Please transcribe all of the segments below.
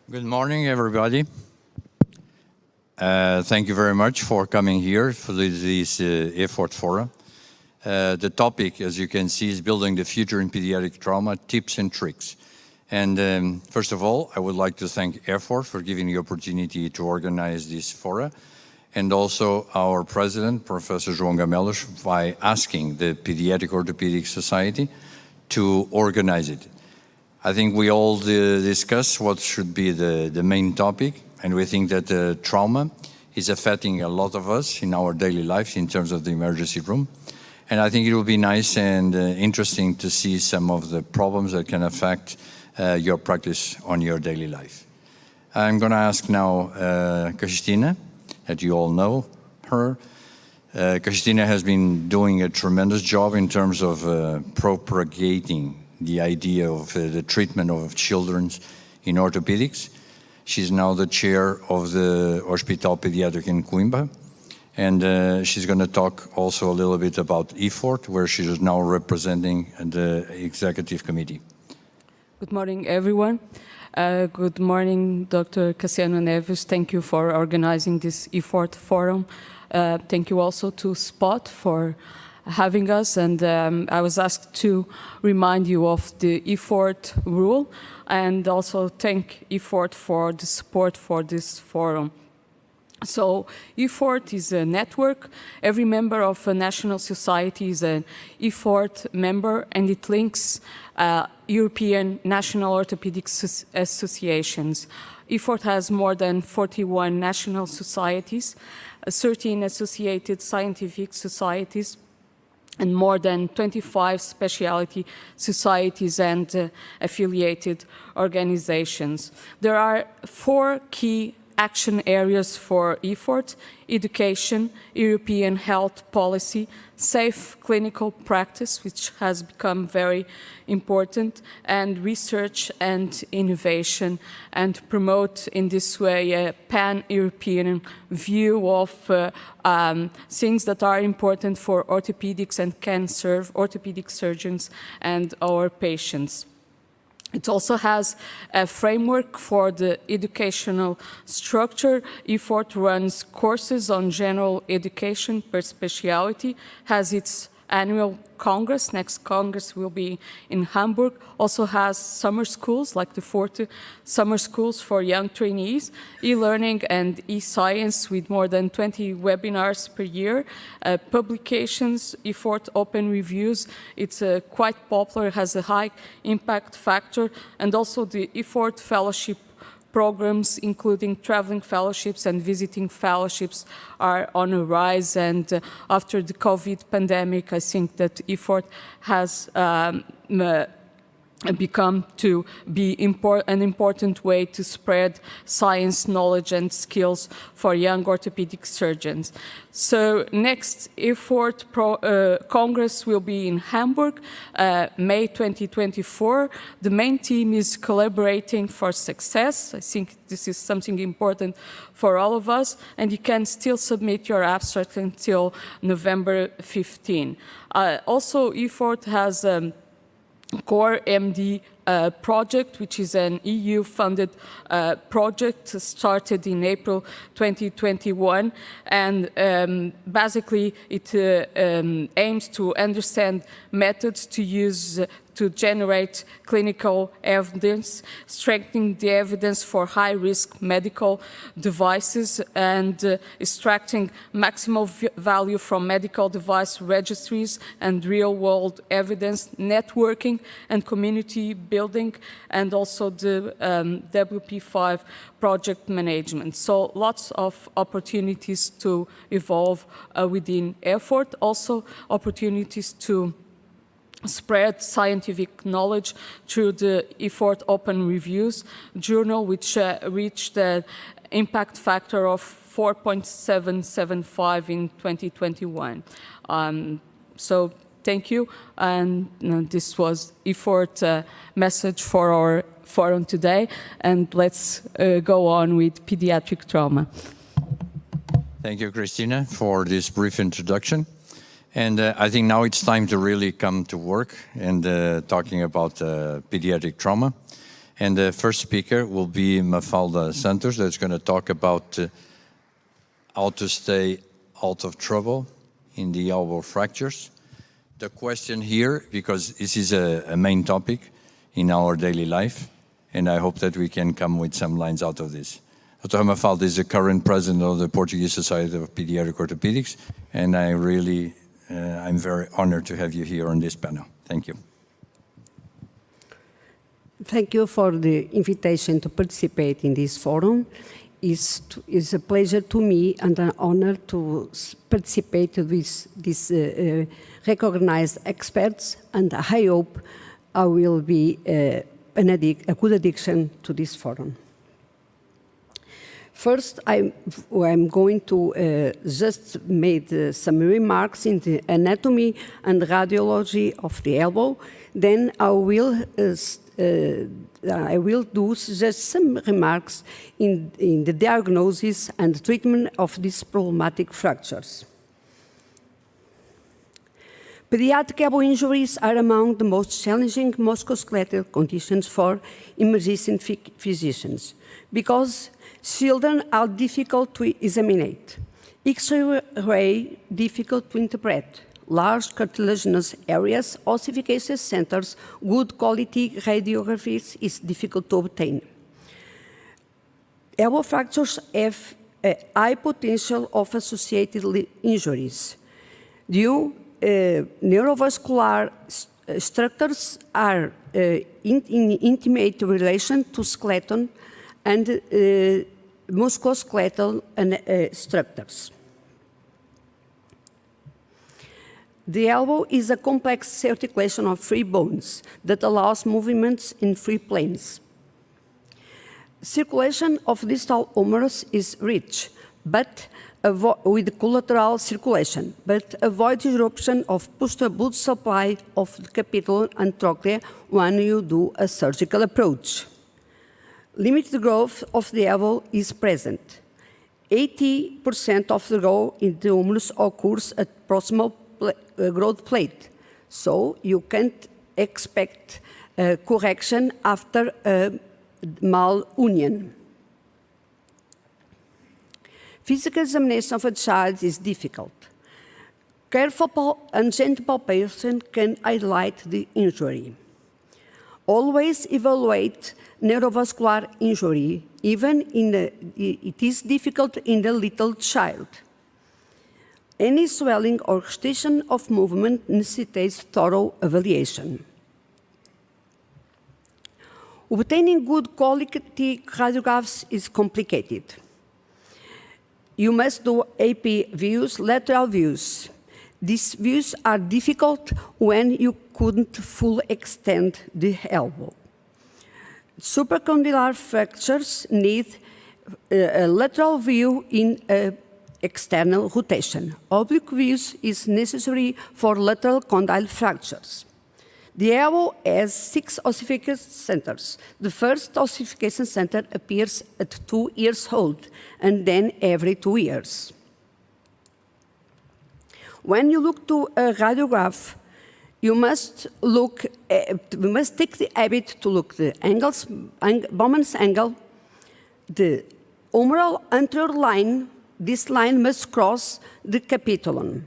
Good morning, everybody. Thank you very much for coming here for this EFORT Forum. The topic, as you can see, is Building the Future in Pediatric Trauma, Tips and Tricks. And first of all, I would like to thank EFORT for giving the opportunity to organize this forum, and also our president, Professor João Gamelos, by asking the Pediatric Orthopedic Society to organize it. I think we all discuss what should be the main topic, and we think that trauma is affecting a lot of us in our daily lives in terms of the emergency room. And I think it will be nice and interesting to see some of the problems that can affect your practice on your daily life. I'm going to ask now Cristina, that you all know her. Cristina has been doing a tremendous job in terms of propagating the idea of the treatment of children in orthopedics. She's now the chair of the Hospital Pediatric in Coimbra, and she's going to talk also a little bit about EFORT, where she is now representing the executive committee. Good morning, everyone. Good morning, Dr. Cassiano Neves. Thank you for organizing this EFORT Forum. Thank you also to SPOT for having us, and I was asked to remind you of the EFORT rule and also thank EFORT for the support for this forum. So EFORT is a network. Every member of a national society is an EFORT member, and it links European national orthopedic associations. EFORT has more than 41 national societies, 13 associated scientific societies, and more than 25 specialty societies and affiliated organizations. There are 4 key action areas for EFORT: education, European health policy, safe clinical practice, which has become very important, and research and innovation, and promote in this way a pan-European view of things that are important for orthopedics and can serve orthopedic surgeons and our patients. It also has a framework for the educational structure. EFORT runs courses on general education per specialty, has its annual Congress. Next Congress will be in Hamburg. Also has summer schools, like the 40 summer schools for young trainees, e-learning and e-science with more than 20 webinars per year. Publications, EFORT Open Reviews, it's quite popular, has a high impact factor, and also the EFORT Fellowship programs, including traveling fellowships and visiting fellowships, are on a rise. And after the COVID pandemic, I think that EFORT has become to be an important way to spread science, knowledge, and skills for young orthopedic surgeons. So next EFORT Congress will be in Hamburg, May 2024. The main theme is collaborating for success. I think this is something important for all of us, and you can still submit your abstract until November 15. Also, EFORT has Core MD project, which is an EU-funded project started in April 2021, and basically it aims to understand methods to use to generate clinical evidence, strengthening the evidence for high-risk medical devices, and extracting maximal value from medical device registries and real-world evidence, networking and community building, and also the WP5 project management. So lots of opportunities to evolve within EFORT, also opportunities to spread scientific knowledge through the EFORT Open Reviews journal, which reached an impact factor of 4.775 in 2021. So thank you, and this was EFORT message for our forum today, and let's go on with pediatric trauma. Thank you, Cristina, for this brief introduction. And I think now it's time to really come to work and talking about pediatric trauma. And the first speaker will be Mafalda Santos, that's going to talk about how to stay out of trouble in the elbow fractures. The question here, because this is a main topic in our daily life, and I hope that we can come with some lines out of this. Dr. Mafalda is the current president of the Portuguese Society of Pediatric Orthopedics, and I'm very honored to have you here on this panel. Thank you. Thank you for the invitation to participate in this forum. It's a pleasure to me and an honor to participate with these recognized experts, and I hope I will be a good addition to this forum. First, I'm going to just make some remarks in the anatomy and radiology of the elbow. Then I will do just some remarks in the diagnosis and treatment of these problematic fractures. Pediatric elbow injuries are among the most challenging musculoskeletal conditions for emergency physicians because children are difficult to examine, X-ray difficult to interpret, large cartilaginous areas, ossification centers, good quality radiographies is difficult to obtain. Elbow fractures have a high potential of associated injuries. Neurovascular structures are in intimate relation to skeleton and musculoskeletal structures. The elbow is a complex articulation of three bones that allows movements in three planes. Circulation of distal humerus is rich, but with collateral circulation, but avoid disruption of posterior blood supply of the capitulum and trochlea when you do a surgical approach. Limited growth of the elbow is present. 80% of the growth in the humerus occurs at proximal growth plate, so you can't expect correction after malunion. Physical examination of a child is difficult. Careful and gentle palpation can highlight the injury. Always evaluate neurovascular injury, even it is difficult in the little child. Any swelling or restriction of movement necessitates thorough evaluation. Obtaining good quality radiographs is complicated. You must do AP views, lateral views. These views are difficult when you couldn't fully extend the elbow. Supracondylar fractures need a lateral view in external rotation. Oblique views is necessary for lateral condyle fractures. The elbow has 6 ossification centers. The first ossification center appears at 2 years old, and then every 2 years. When you look to a radiograph, you must take the habit to look the angles, Bowman's angle, the humeral anterior line. This line must cross the capitulum.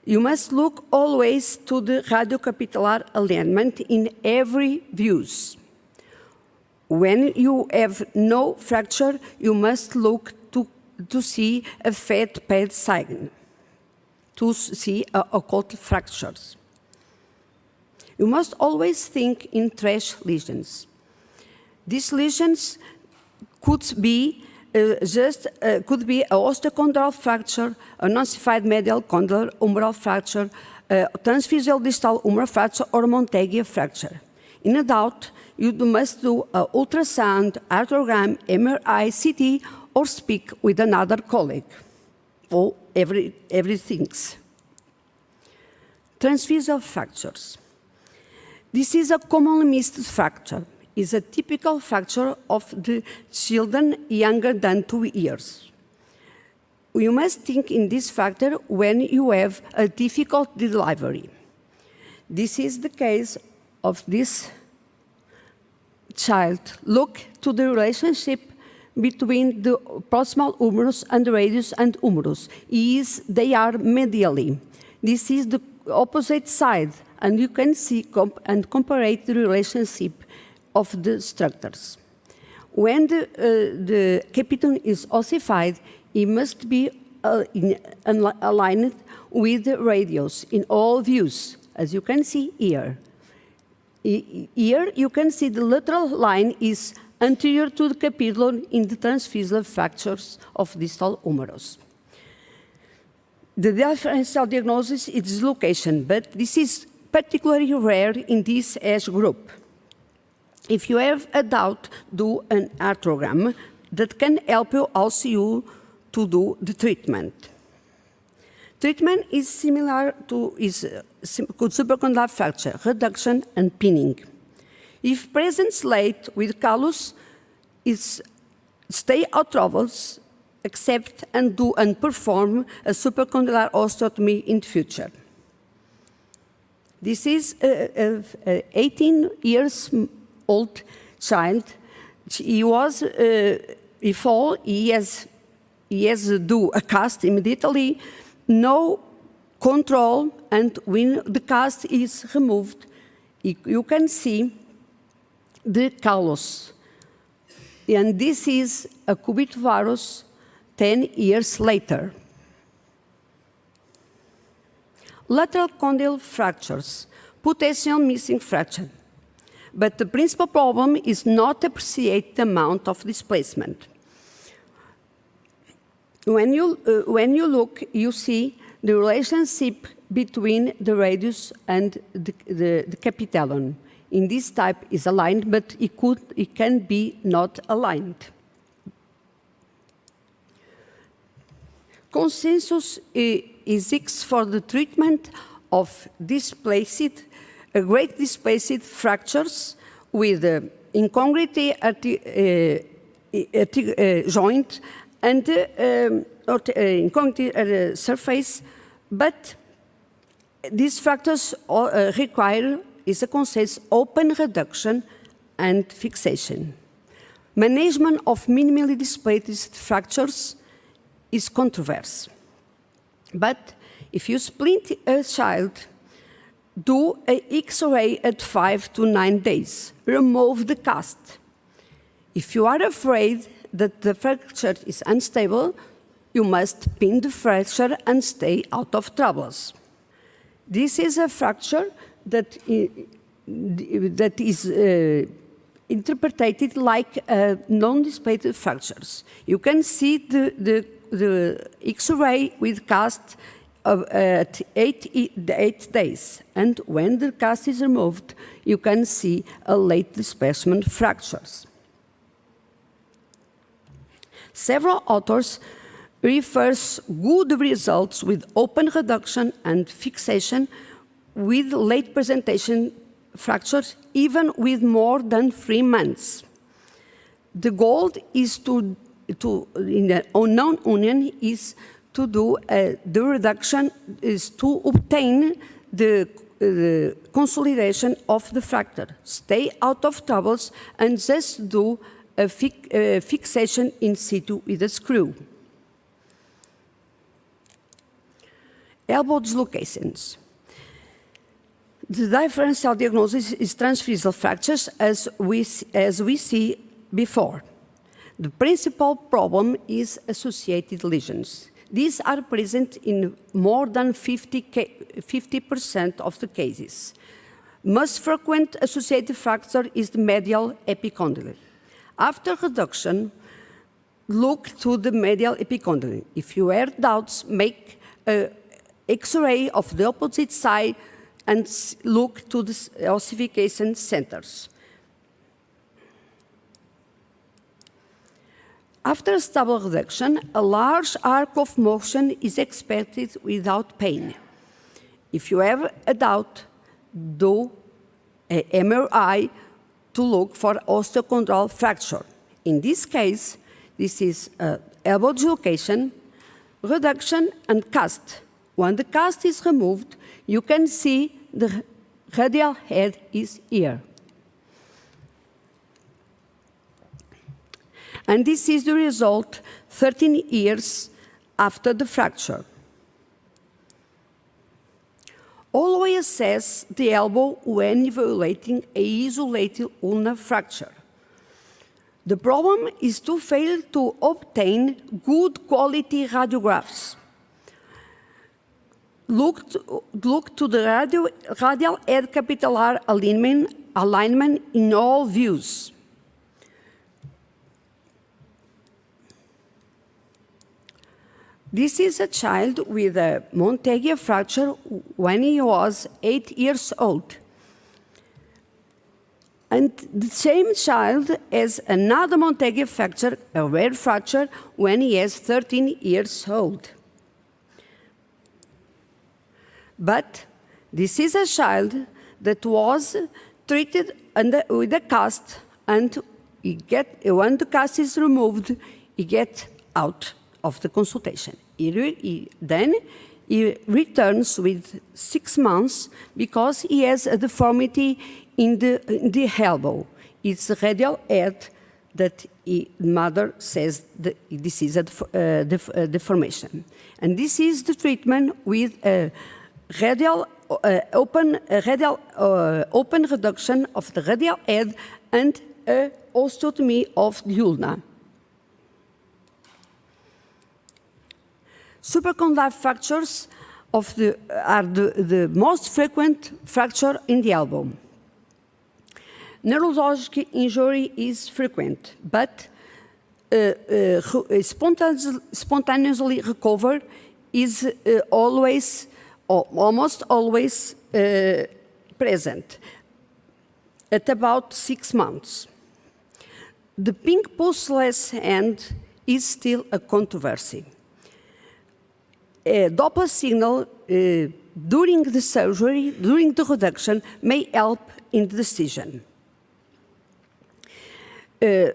You must look always to the radiocapitular alignment in every views. When you have no fracture, you must look to see a fat pad sign, to see occult fractures. You must always think in trash lesions. These lesions could be could be a osteochondral fracture, an ossified medial condylar humeral fracture, transphysial distal humeral fracture, or Montague fracture. In a doubt, you must do an ultrasound, arthrogram, MRI, CT, or speak with another colleague. Or everything. Transphysial fractures. This is a commonly missed fracture. Is a typical fracture of the children younger than 2 years. You must think in this fracture when you have a difficult delivery. This is the case of this child look to the relationship between the proximal humerus and the radius and humerus, they are medially. This is the opposite side, and you can see and compare the relationship of the structures. When the capitum is ossified, it must be aligned with the radius in all views, as you can see here. Here you can see the lateral line is anterior to the capitulum in the transfibular fractures of distal humerus. The differential diagnosis is dislocation, but this is particularly rare in this age group. If you have a doubt, do an arthrogram that can help you also to do the treatment. Treatment is similar to supracondylar fracture, reduction and pinning. If present late with callus, stay out troubles, accept and do and perform a supracondylar osteotomy in the future. This is an 18 years old child. He has to do a cast immediately, no control, and when the cast is removed, you can see the callus. And this is a cubital varus 10 years later. Lateral condyle fractures, potential missing fracture. But the principal problem is not appreciate the amount of displacement. When you look, you see the relationship between the radius and the capitellum. In this type is aligned, but it can be not aligned. Consensus exists for the treatment of great displaced fractures with incongruity at the joint and incongruity at the surface, but these fractures require is a consensus open reduction and fixation. Management of minimally displaced fractures is controversial. But if you split a child, do an X-ray at 5 to 9 days, remove the cast. If you are afraid that the fracture is unstable, you must pin the fracture and stay out of troubles. This is a fracture that is interpreted like non-displaced fractures. You can see the X-ray with cast at 8 days, and when the cast is removed, you can see a late displacement fractures. Several authors refers good results with open reduction and fixation with late presentation fractures, even with more than 3 months. The goal is in the unknown union is to do the reduction is to obtain the consolidation of the fracture, stay out of troubles, and just do a fixation in situ with a screw. Elbow dislocations. The differential diagnosis is transfibular fractures, as we see before. The principal problem is associated lesions. These are present in more than 50% of the cases. Most frequent associated fracture is the medial epicondyle. After reduction, look to the medial epicondyle. If you have doubts, make an X-ray of the opposite side and look to the ossification centers. After stable reduction, a large arc of motion is expected without pain. If you have a doubt, do an MRI to look for osteochondral fracture. In this case, this is elbow dislocation, reduction, and cast. When the cast is removed, you can see the radial head is here. And this is the result 13 years after the fracture. Always assess the elbow when evaluating a isolated ulnar fracture. The problem is to fail to obtain good quality radiographs. Look to the radial head capitellar alignment in all views. This is a child with a Montague fracture when he was 8 years old. And the same child has another Montague fracture, a rare fracture, when he is 13 years old. But this is a child that was treated with a cast, and when the cast is removed, he gets out of the consultation. Then he returns with 6 months because he has a deformity in the elbow. It's a radial head that mother says that this is a deformation. And this is the treatment with a open reduction of the radial head and a osteotomy of the ulna. Supracondylar fractures are the most frequent fracture in the elbow. Neurologic injury is frequent, but spontaneously recovered is almost always present at about 6 months. The pink pulseless hand is still a controversy. A Doppler signal during the surgery, during the reduction, may help in the decision. It's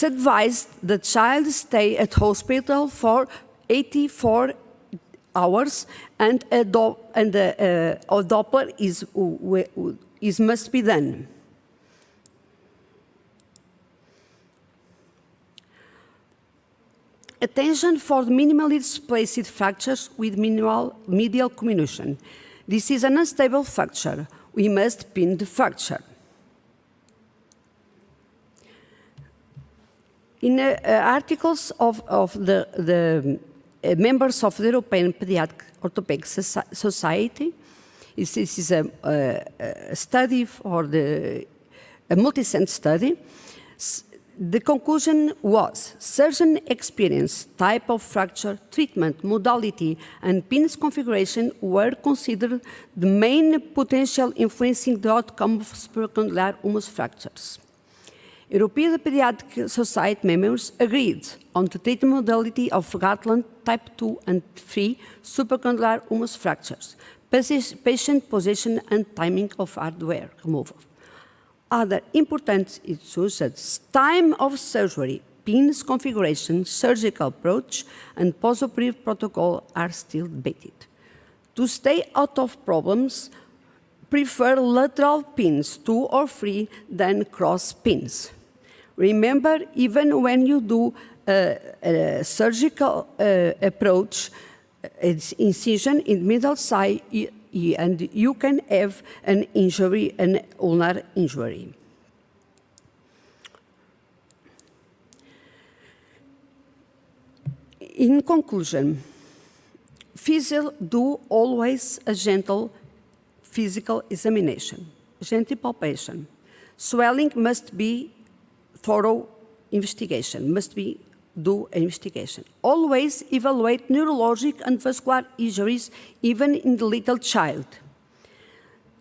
advised the child stay at hospital for 84 hours, and a Doppler must be done. Attention for the minimally displaced fractures with medial comminution. This is an unstable fracture. We must pin the fracture. In articles of the members of the European Pediatric Orthopedic Society, this is a study for a multi-center study. The conclusion was surgeon experience, type of fracture, treatment, modality, and pins configuration were considered the main potential influencing the outcome of supracondylar humerus fractures. European Pediatric Society members agreed on the treatment modality of Gatland type 2 and 3 supracondylar humerus fractures, patient position and timing of hardware removal. Other important issues such as time of surgery, pins configuration, surgical approach, and post-operative protocol are still debated. To stay out of problems, prefer lateral pins, 2 or 3, than cross pins. Remember, even when you do a surgical approach, it's incision in middle side, and you can have an injury, an ulnar injury. In conclusion, physio do always a gentle physical examination, gentle palpation. Swelling must be thorough investigation, do an investigation. Always evaluate neurologic and vascular injuries, even in the little child.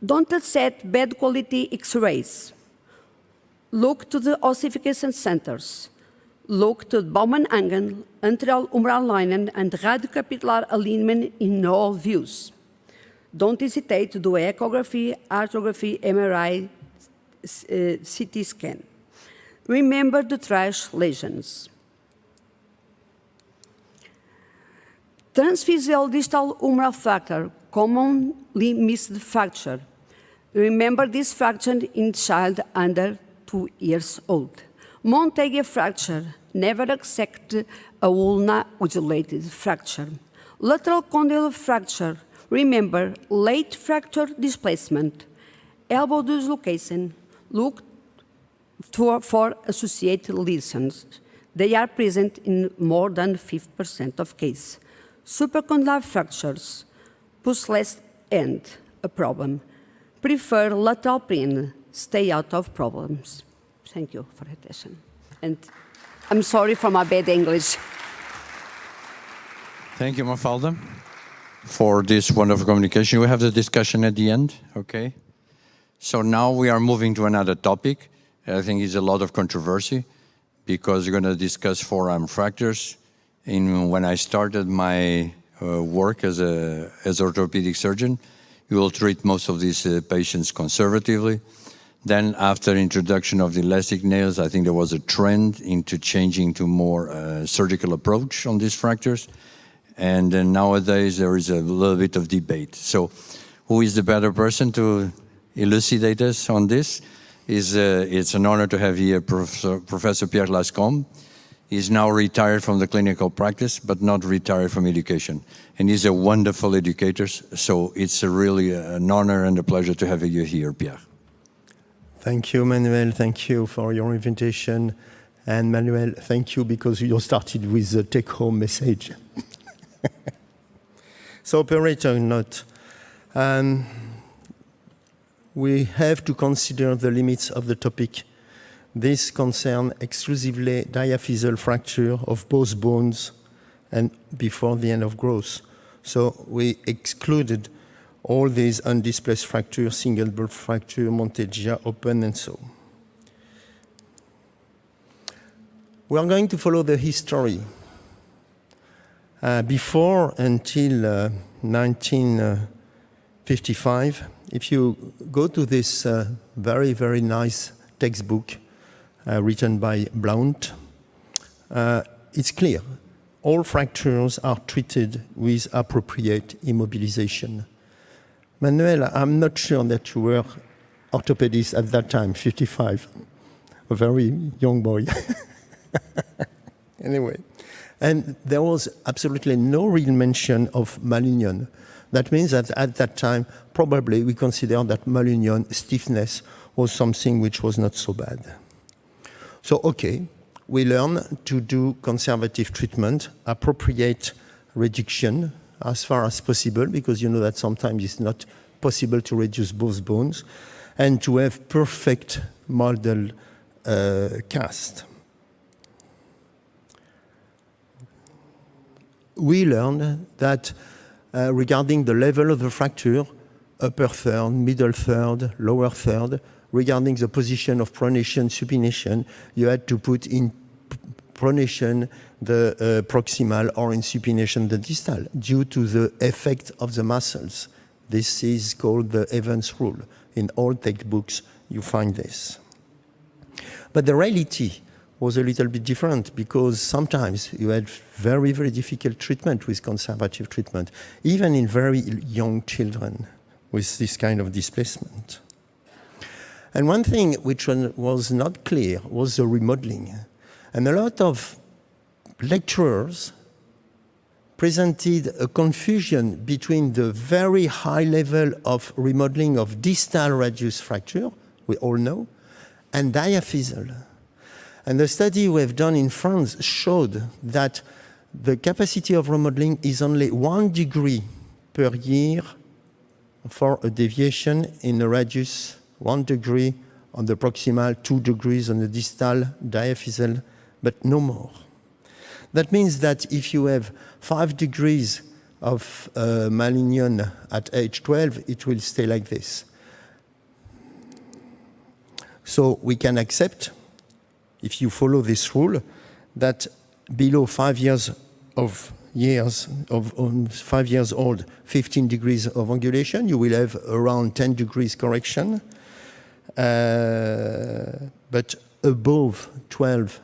Don't accept bad quality X-rays. Look to the ossification centers. Look to the Bowman angle, anterior humeral alignment, and radiocapitellar alignment in all views. Don't hesitate to do echography, arthrography, MRI, CT scan. Remember the trash lesions. Transphysial distal humeral fracture, commonly missed fracture. Remember this fracture in child under 2 years old. Montague fracture, never accept a ulna isolated fracture. Lateral condyle fracture, remember late fracture displacement. Elbow dislocation, look for associated lesions. They are present in more than 50% of cases. Supracondylar fractures, pushless end, a problem. Prefer lateral pain, stay out of problems. Thank you for your attention. And I'm sorry for my bad English. Thank you, Mafalda, for this wonderful communication. We have the discussion at the end, okay? So now we are moving to another topic. I think it's a lot of controversy because we're going to discuss forearm fractures. When I started my work as orthopedic surgeon, we will treat most of these patients conservatively. Then after introduction of the elastic nails, I think there was a trend into changing to more surgical approach on these fractures. And then nowadays there is a little bit of debate. So who is the better person to elucidate us on this? It's an honor to have here Professor Pierre Lascombe. He's now retired from the clinical practice, but not retired from education. And he's a wonderful educator, so it's really an honor and a pleasure to have you here, Pierre. Thank you, Manuel. Thank you for your invitation. And Manuel, thank you because you started with the take-home message. So, operator note. We have to consider the limits of the topic. This concerns exclusively diaphyseal fracture of both bones and before the end of growth. So we excluded all these undisplaced fractures, single bolt fracture, Monteggia, open, and so. We are going to follow the history. Before until 1955, if you go to this very, very nice textbook written by Blount, it's clear. All fractures are treated with appropriate immobilization. Manuel, I'm not sure that you were orthopedist at that time, 55, a very young boy. Anyway, and there was absolutely no real mention of malunion. That means that at that time, probably we considered that malunion, stiffness, was something which was not so bad. So, okay, we learn to do conservative treatment, appropriate reduction as far as possible, because you know that sometimes it's not possible to reduce both bones, and to have perfect model cast. We learned that regarding the level of the fracture, upper third, middle third, lower third, regarding the position of pronation, supination, you had to put in pronation the proximal or in supination the distal due to the effect of the muscles. This is called the Evans rule. In all textbooks, you find this. But the reality was a little bit different because sometimes you had very, very difficult treatment with conservative treatment, even in very young children with this kind of displacement. And one thing which was not clear was the remodeling. And a lot of lecturers presented a confusion between the very high level of remodeling of distal radius fracture, we all know, and diaphyseal. And the study we have done in France showed that the capacity of remodeling is only 1 degree per year for a deviation in the radius, 1 degree on the proximal, 2 degrees on the distal diaphyseal, but no more. That means that if you have 5 degrees of malunion at age 12, it will stay like this. So we can accept, if you follow this rule, that below 5 years old, 15 degrees of angulation, you will have around 10 degrees correction. But above 12,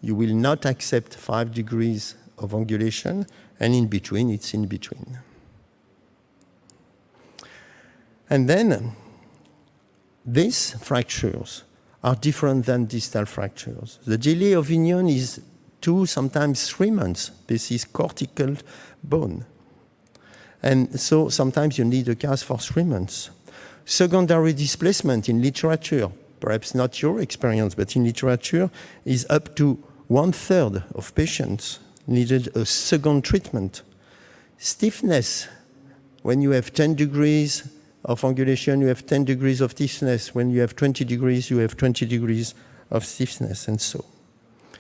you will not accept 5 degrees of angulation, and in between, it's in between. And then, these fractures are different than distal fractures. The delay of union is 2, sometimes 3 months. This is cortical bone. And so sometimes you need a cast for 3 months. Secondary displacement in literature, perhaps not your experience, but in literature, is up to 1/3 of patients needed a second treatment. Stiffness, when you have 10 degrees of angulation, you have 10 degrees of stiffness. When you have 20 degrees, you have 20 degrees of stiffness, and so.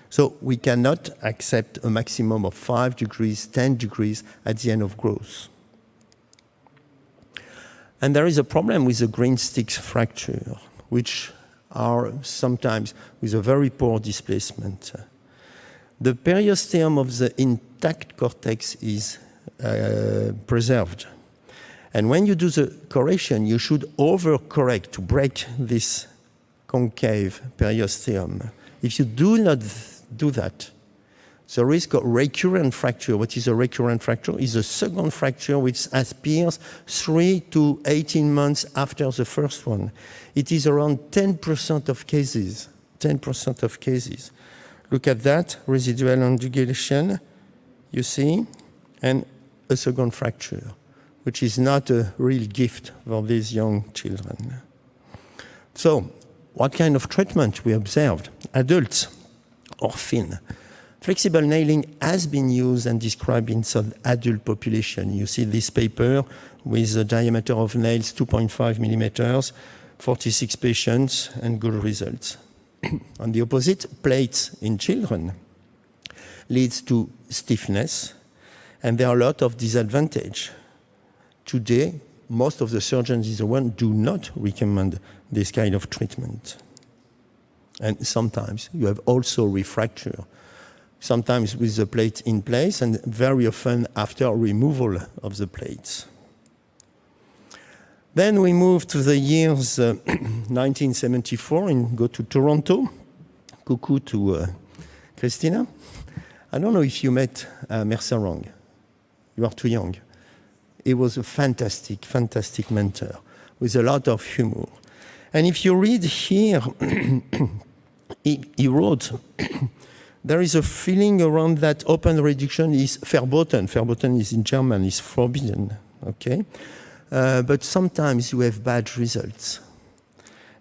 So we cannot accept a maximum of 5 degrees, 10 degrees at the end of growth. And there is a problem with the green sticks fracture, which are sometimes with a very poor displacement. The periosteum of the intact cortex is preserved. And when you do the correction, you should overcorrect to break this concave periosteum. If you do not do that, the risk of recurrent fracture, what is a recurrent fracture, is a second fracture which appears 3 to 18 months after the first one. It is around 10% of cases, 10% of cases. Look at that, residual angulation, you see, and a second fracture, which is not a real gift for these young children. So, what kind of treatment we observed? Adults or thin. Flexible nailing has been used and described in some adult population. You see this paper with a diameter of nails 2.5 millimeters, 46 patients, and good results. On the opposite, plates in children leads to stiffness, and there are a lot of disadvantages. Today, most of the surgeons in the world do not recommend this kind of treatment. And sometimes you have also refracture, sometimes with the plate in place and very often after removal of the plates. Then we move to the years 1974 and go to Toronto. Coucou to Christina. I don't know if you met Mercer Wrong. You are too young. He was a fantastic, fantastic mentor with a lot of humor. And if you read here, he wrote, there is a feeling around that open reduction is verboten. Verboten is in German, is forbidden, okay? But sometimes you have bad results.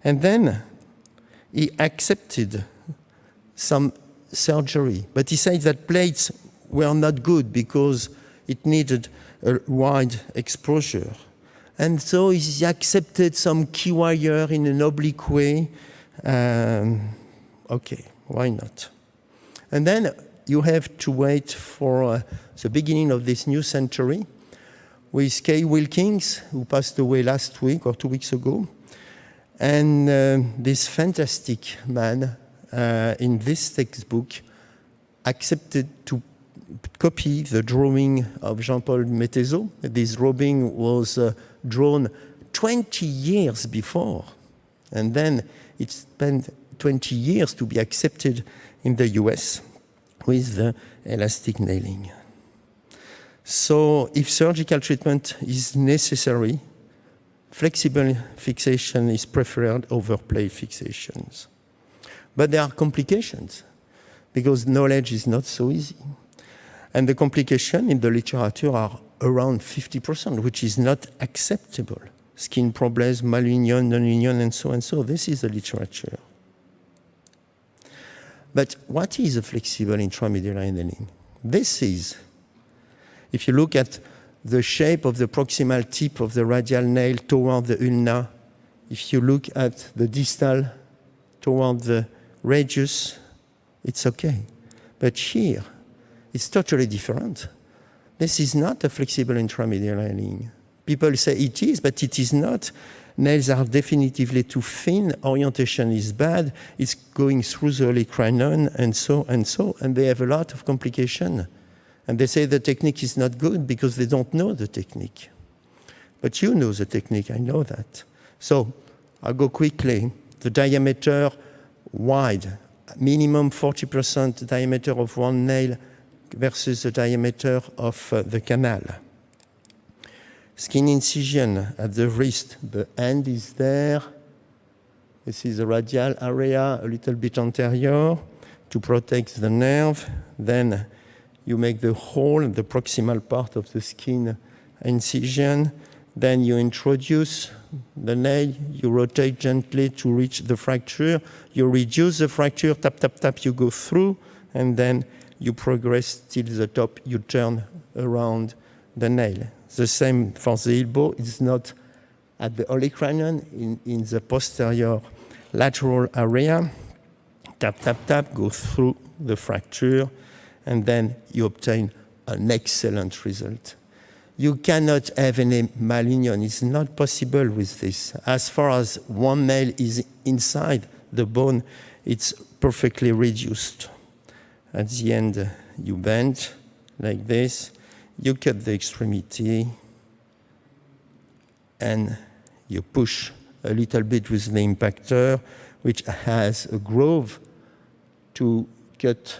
And then he accepted some surgery, but he said that plates were not good because it needed a wide exposure. And so he accepted some key wire in an oblique way. Okay, why not? And then you have to wait for the beginning of this new century with Kay Wilkins, who passed away last week or 2 weeks ago. And this fantastic man in this textbook accepted to copy the drawing of Jean-Paul Métézeau. This drawing was drawn 20 years before. And then it spent 20 years to be accepted in the US with the elastic nailing. So if surgical treatment is necessary, flexible fixation is preferred over plate fixations. But there are complications because knowledge is not so easy. And the complications in the literature are around 50%, which is not acceptable. Skin problems, malunion, non-union, and so and so. This is the literature. But what is a flexible intramedullary nailing? This is, if you look at the shape of the proximal tip of the radial nail toward the ulna, if you look at the distal toward the radius, it's okay. But here, it's totally different. This is not a flexible intramedullary nailing. People say it is, but it is not. Nails are definitively too thin, orientation is bad, it's going through the olecranon, and so, and they have a lot of complication. And they say the technique is not good because they don't know the technique. But you know the technique, I know that. So I'll go quickly. The diameter wide, minimum 40% diameter of one nail versus the diameter of the canal. Skin incision at the wrist, the end is there, This is the radial area, a little bit anterior, to protect the nerve. Then you make the hole, the proximal part of the skin incision. Then you introduce the nail, you rotate gently to reach the fracture. You reduce the fracture, tap, tap, tap, you go through, and then you progress till the top, you turn around the nail. The same for the elbow. It's not at the olecranon, in the posterior lateral area. Tap, tap, tap, go through the fracture, and then you obtain an excellent result. You cannot have any malunion. It's not possible with this. As far as one nail is inside the bone, it's perfectly reduced. At the end, you bend like this. You cut the extremity, and you push a little bit with the impactor, which has a groove to cut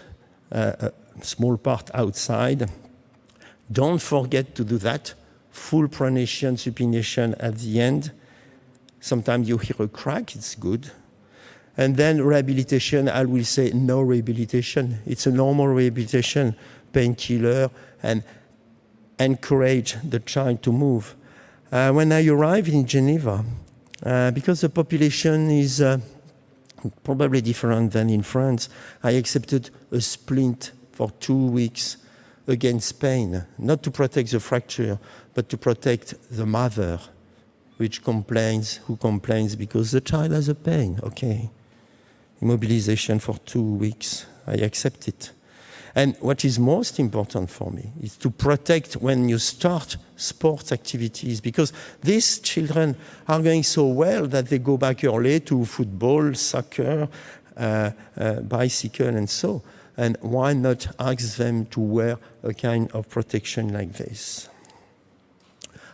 a small part outside. Don't forget to do that. Full pronation, supination at the end. Sometimes you hear a crack, it's good. And then rehabilitation, I will say no rehabilitation. It's a normal rehabilitation, painkiller, and encourage the child to move. When I arrived in Geneva, because the population is probably different than in France, I accepted a splint for 2 weeks against pain, not to protect the fracture, but to protect the mother, who complains because the child has a pain. Okay, immobilization for 2 weeks, I accept it. And what is most important for me is to protect when you start sports activities, because these children are going so well that they go back early to football, soccer, bicycle, and so. And why not ask them to wear a kind of protection like this?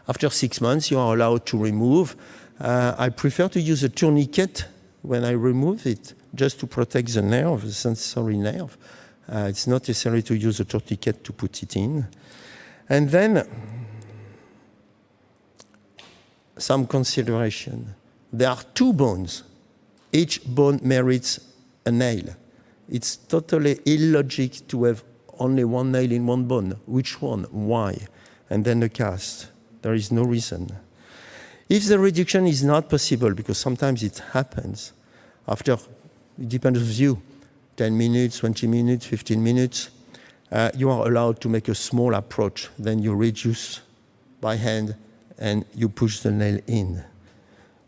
After 6 months, you are allowed to remove. I prefer to use a tourniquet when I remove it, just to protect the nerve, the sensory nerve. It's not necessary to use a tourniquet to put it in. And then, some consideration. There are 2 bones. Each bone merits a nail. It's totally illogic to have only one nail in one bone. Which one? Why? And then a cast. There is no reason. If the reduction is not possible, because sometimes it happens, after, it depends on you, 10 minutes, 20 minutes, 15 minutes, you are allowed to make a small approach. Then you reduce by hand and you push the nail in.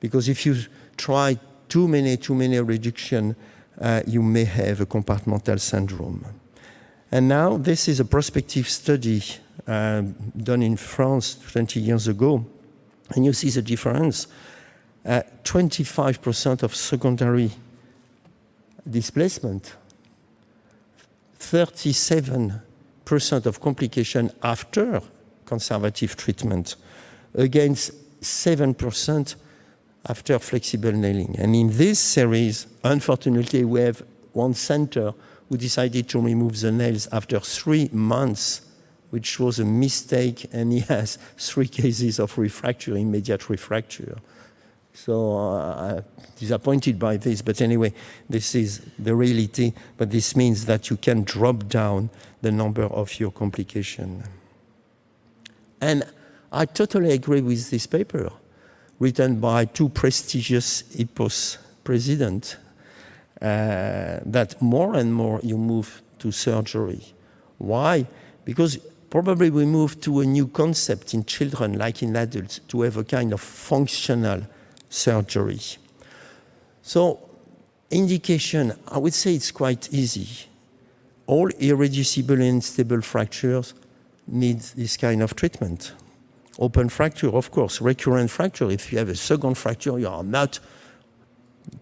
Because if you try too many reduction, you may have a compartmental syndrome. And now this is a prospective study done in France 20 years ago. And you see the difference. 25% of secondary displacement, 37% of complication after conservative treatment, against 7% after flexible nailing. And in this series, unfortunately, we have one center who decided to remove the nails after 3 months, which was a mistake, and he has 3 cases of refracture, immediate refracture. So I'm disappointed by this, but anyway, this is the reality, but this means that you can drop down the number of your complications. And I totally agree with this paper, written by 2 prestigious EPOS presidents, that more and more you move to surgery. Why? Because probably we move to a new concept in children, like in adults, to have a kind of functional surgery. So, indication, I would say it's quite easy. All irreducible and unstable fractures need this kind of treatment. Open fracture, of course. Recurrent fracture, if you have a second fracture, you are not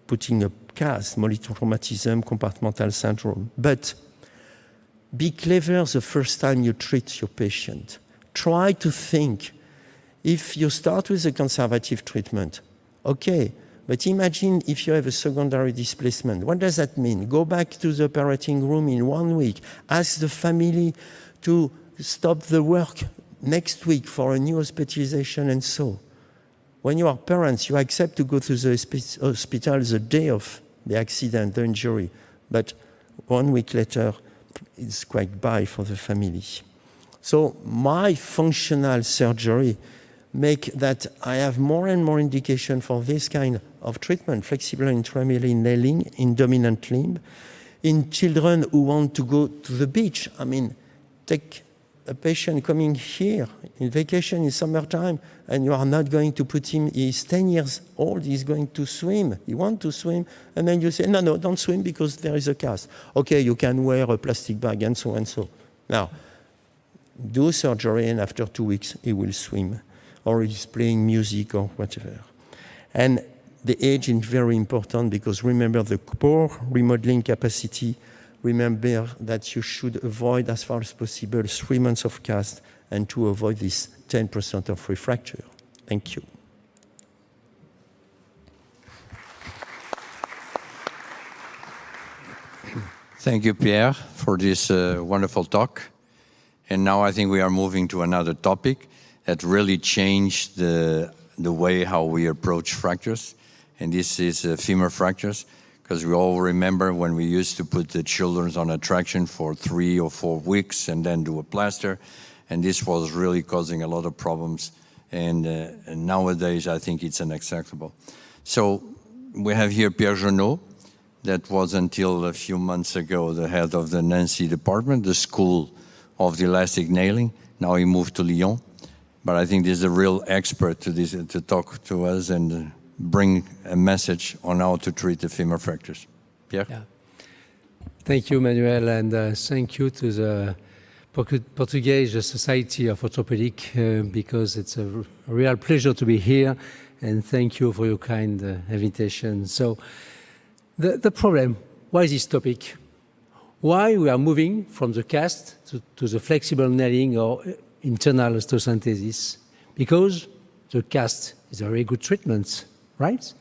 putting a cast, polytraumatism, compartmental syndrome. But be clever the first time you treat your patient. Try to think, if you start with a conservative treatment, okay, but imagine if you have a secondary displacement. What does that mean? Go back to the operating room in 1 week. Ask the family to stop the work next week for a new hospitalization and so. When you are parents, you accept to go to the hospital the day of the accident, the injury, but 1 week later, it's quite bad for the family. So my functional surgery make that I have more and more indication for this kind of treatment, flexible intramedullary nailing in dominant limb, in children who want to go to the beach. I mean, take a patient coming here in vacation in summertime, and you are not going to put him, he's 10 years old, he's going to swim, he wants to swim, and then you say, no, don't swim because there is a cast. Okay, you can wear a plastic bag and so and so. Now, do surgery, and after 2 weeks, he will swim, or he's playing music or whatever. And the age is very important because remember the poor remodeling capacity. Remember that you should avoid, as far as possible, 3 months of cast and to avoid this 10% of refracture. Thank you. Thank you, Pierre, for this wonderful talk. And now I think we are moving to another topic that really changed the way how we approach fractures. And this is femur fractures. Because we all remember when we used to put the children on a traction for 3 or 4 weeks and then do a plaster, and this was really causing a lot of problems. And nowadays, I think it's unacceptable. So we have here Pierre Jonot, that was until a few months ago the head of the Nancy department, the school of the elastic nailing. Now he moved to Lyon, but I think this is a real expert to talk to us and bring a message on how to treat the femur fractures. Pierre? Yeah. Thank you, Manuel, and thank you to the Portuguese Society of Orthopedic because it's a real pleasure to be here, and thank you for your kind invitation. So the problem, why is this topic? Why we are moving from the cast to the flexible nailing or internal osteosynthesis? Because the cast is a very good treatment, right?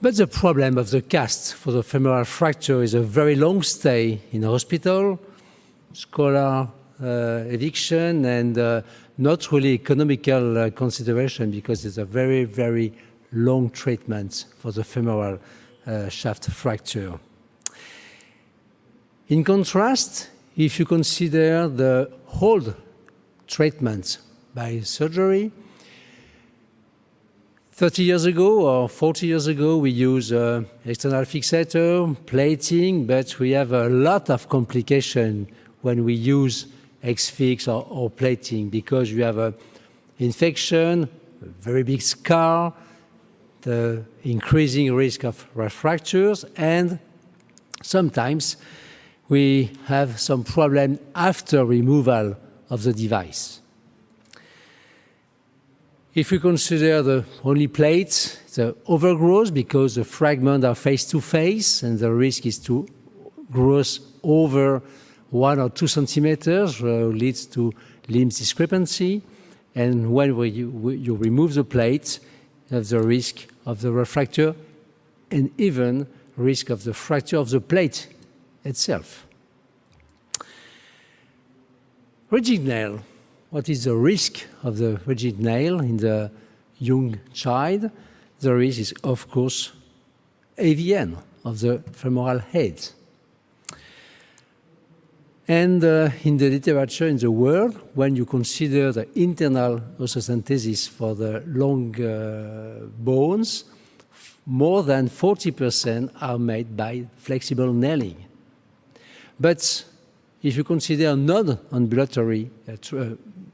But the problem of the cast for the femoral fracture is a very long stay in hospital, scholar eviction, and not really economical consideration because it's a very, very long treatment for the femoral shaft fracture. In contrast, if you consider the old treatment by surgery, 30 years ago or 40 years ago, we use external fixator, plating, but we have a lot of complication when we use X-fix or plating because you have an infection, a very big scar, the increasing risk of fractures, and sometimes we have some problem after removal of the device. If we consider the only plates, the overgrowth because the fragments are face-to-face and the risk is to growth over 1 or 2 centimeters leads to limb discrepancy. And when you remove the plate, you have the risk of the fracture and even risk of the fracture of the plate itself. Rigid nail. What is the risk of the rigid nail in the young child? The risk is, of course, AVN of the femoral head. And in the literature in the world, when you consider the internal osteosynthesis for the long bones, more than 40% are made by flexible nailing. But if you consider non-ambulatory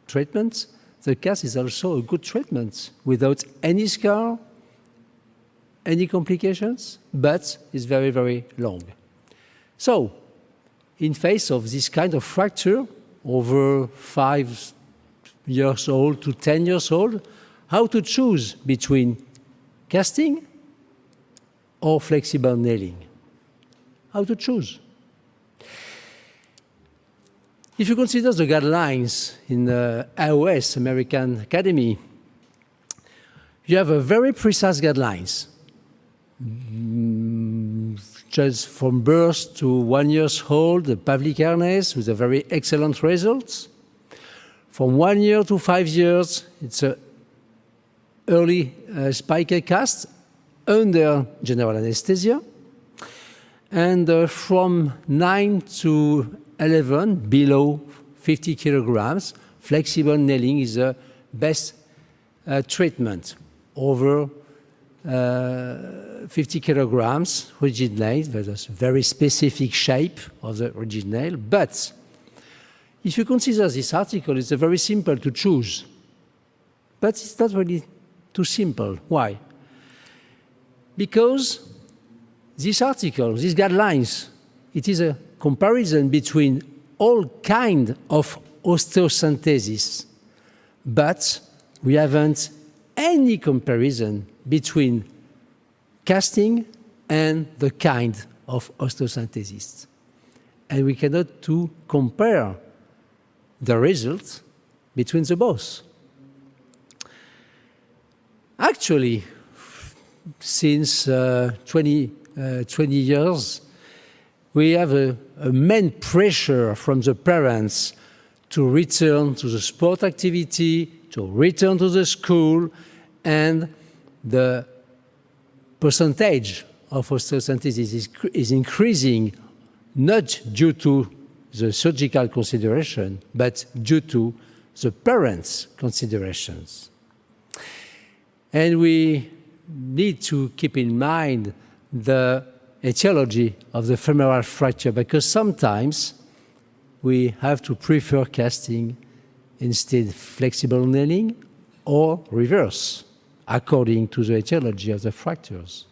treatment, the cast is also a good treatment without any scar, any complications, but it's very, very long. So, in face of this kind of fracture, over 5 years old to 10 years old, how to choose between casting or flexible nailing? How to choose? If you consider the guidelines in the AOS, American Academy, you have a very precise guidelines. Just from birth to 1 year old, the Pavlik harness with a very excellent results. From 1 year to 5 years, it's a early spica cast under general anesthesia. And from 9 to 11, below 50 kilograms, flexible nailing is the best treatment. Over 50 kilograms, rigid nail, there's a very specific shape of the rigid nail. But if you consider this article, it's very simple to choose. But it's not really too simple. Why? Because this article, these guidelines, it is a comparison between all kinds of osteosynthesis, but we haven't any comparison between casting and the kind of osteosynthesis. And we cannot compare the results between the both. Actually, since 20 years, we have a main pressure from the parents to return to the sport activity, to return to the school, and the percentage of osteosynthesis is increasing, not due to the surgical consideration, but due to the parents' considerations. And we need to keep in mind the etiology of the femoral fracture, because sometimes we have to prefer casting instead flexible nailing, or reverse, according to the etiology of the fractures.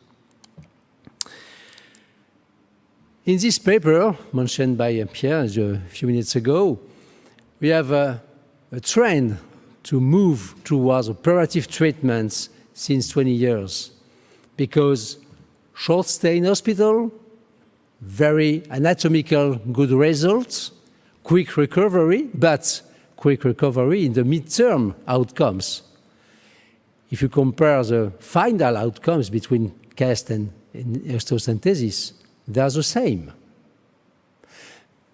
In this paper, mentioned by Pierre a few minutes ago, we have a trend to move towards operative treatments since 20 years, because short stay in hospital, very anatomical good results, quick recovery, but quick recovery in the midterm outcomes. If you compare the final outcomes between cast and osteosynthesis, they are the same.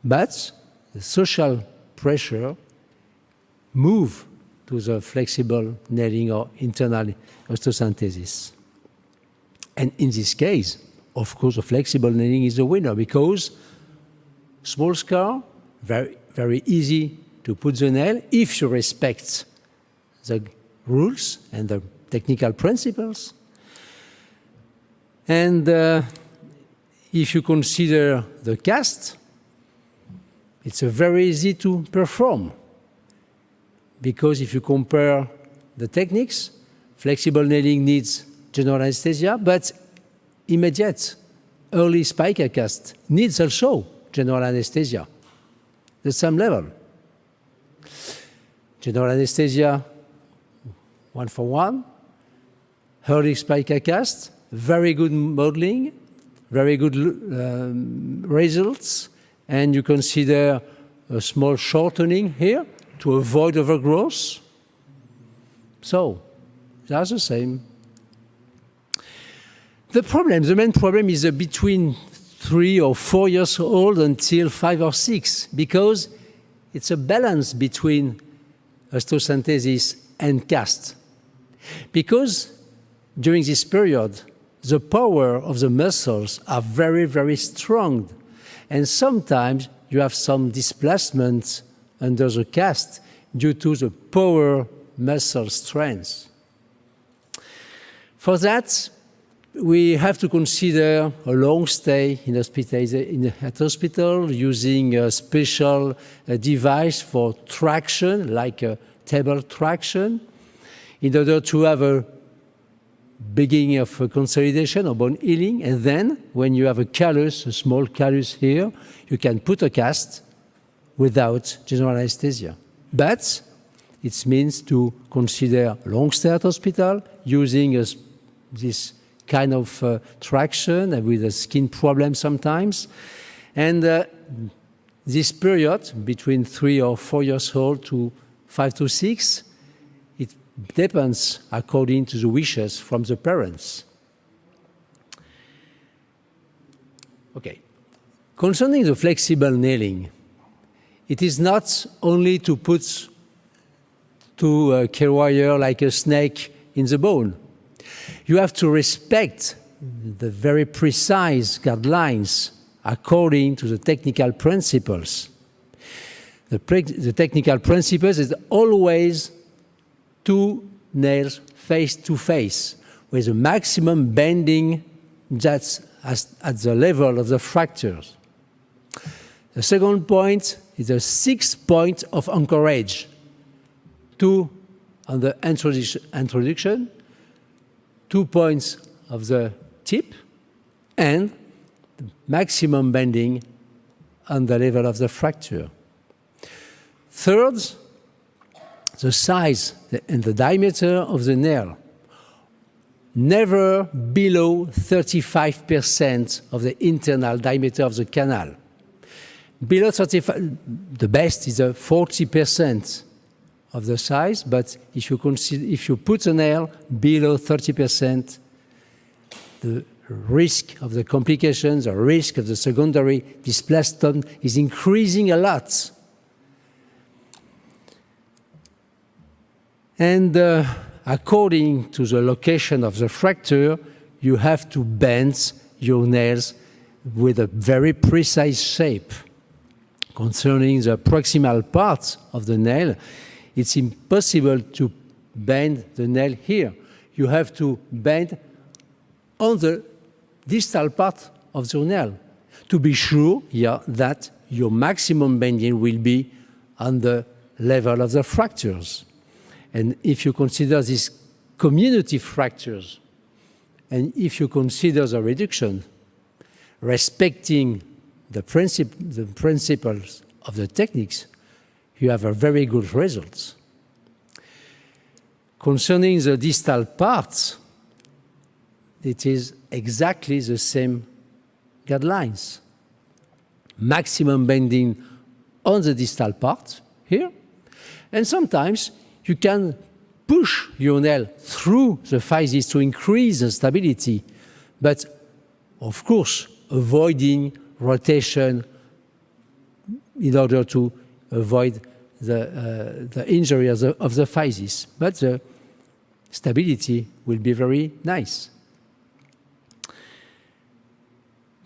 But the social pressure move to the flexible nailing or internal osteosynthesis. And in this case, of course, the flexible nailing is the winner, because small scar, very, very easy to put the nail if you respect the rules and the technical principles. And if you consider the cast, it's very easy to perform, because if you compare the techniques, flexible nailing needs general anesthesia, but immediate early spica cast needs also general anesthesia, the same level. General anesthesia, 1-for-1, early spica cast, very good modeling, very good results, and you consider a small shortening here to avoid overgrowth. So, that's the same. The main problem is between 3 or 4 years old until 5 or 6, because it's a balance between osteosynthesis and cast. Because during this period, the power of the muscles are very, very strong. And sometimes you have some displacement under the cast due to the power muscle strength. For that, we have to consider a long stay in hospital using a special device for traction, like a table traction, in order to have a beginning of a consolidation or bone healing. And then, when you have a callus, a small callus here, you can put a cast without general anesthesia. But it means to consider long stay at hospital using this kind of traction and with a skin problem sometimes. And this period, between 3 or 4 years old to 5 to 6, it depends according to the wishes from the parents. Okay. Concerning the flexible nailing, it is not only to put two K-wire like a snake in the bone. You have to respect the very precise guidelines according to the technical principles. The technical principles is always 2 nails face to face, with a maximum bending that's at the level of the fractures. The second point is a 6 point of anchorage. 2 on the introduction, 2 points of the tip, and the maximum bending on the level of the fracture. Third, the size and the diameter of the nail. Never below 35% of the internal diameter of the canal. Below 35, the best is a 40% of the size, but if you put a nail below 30%, the risk of the complications, the risk of the secondary displacement is increasing a lot. And according to the location of the fracture, you have to bend your nails with a very precise shape. Concerning the proximal part of the nail, it's impossible to bend the nail here. You have to bend on the distal part of the nail to be sure that your maximum bending will be on the level of the fractures. And if you consider these community fractures, and if you consider the reduction, respecting the principles of the techniques, you have a very good results. Concerning the distal parts, it is exactly the same guidelines. Maximum bending on the distal part here, and sometimes you can push your nail through the physis to increase the stability, but of course avoiding rotation in order to avoid the injury of the physis. But the stability will be very nice.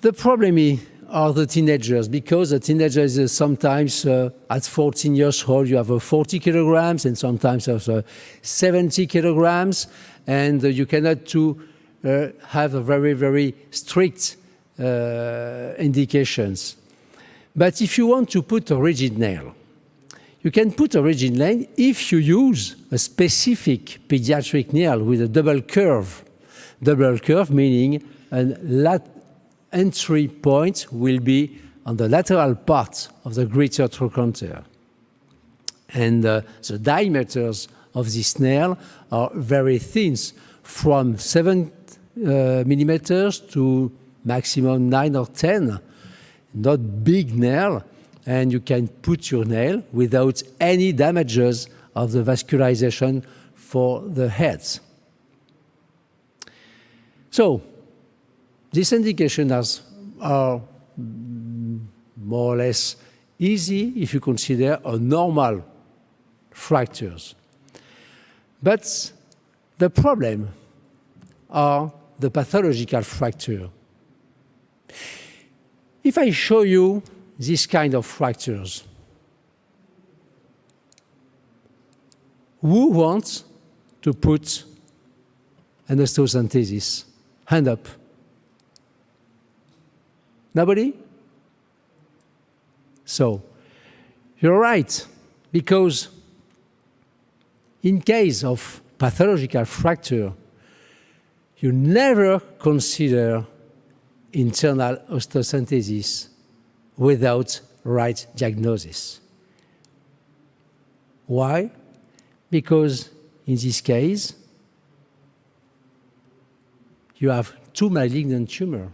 The problem are the teenagers, because the teenagers is sometimes at 14 years old you have 40 kilograms and sometimes 70 kilograms, and you cannot have a very, very strict indications. But if you want to put a rigid nail, you can put a rigid nail if you use a specific pediatric nail with a double curve. Double curve meaning an entry point will be on the lateral part of the greater trochanter. And the diameters of this nail are very thin, from 7 millimeters to maximum 9 or 10. Not big nail, and you can put your nail without any damages of the vascularization for the heads. So, these indications are more or less easy if you consider a normal fractures. But the problem are the pathological fracture. If I show you this kind of fractures, who wants to put an osteosynthesis? Hand up. Nobody? So, you're right, because in case of pathological fracture, you never consider internal osteosynthesis without right diagnosis. Why? Because in this case, you have 2 malignant tumors.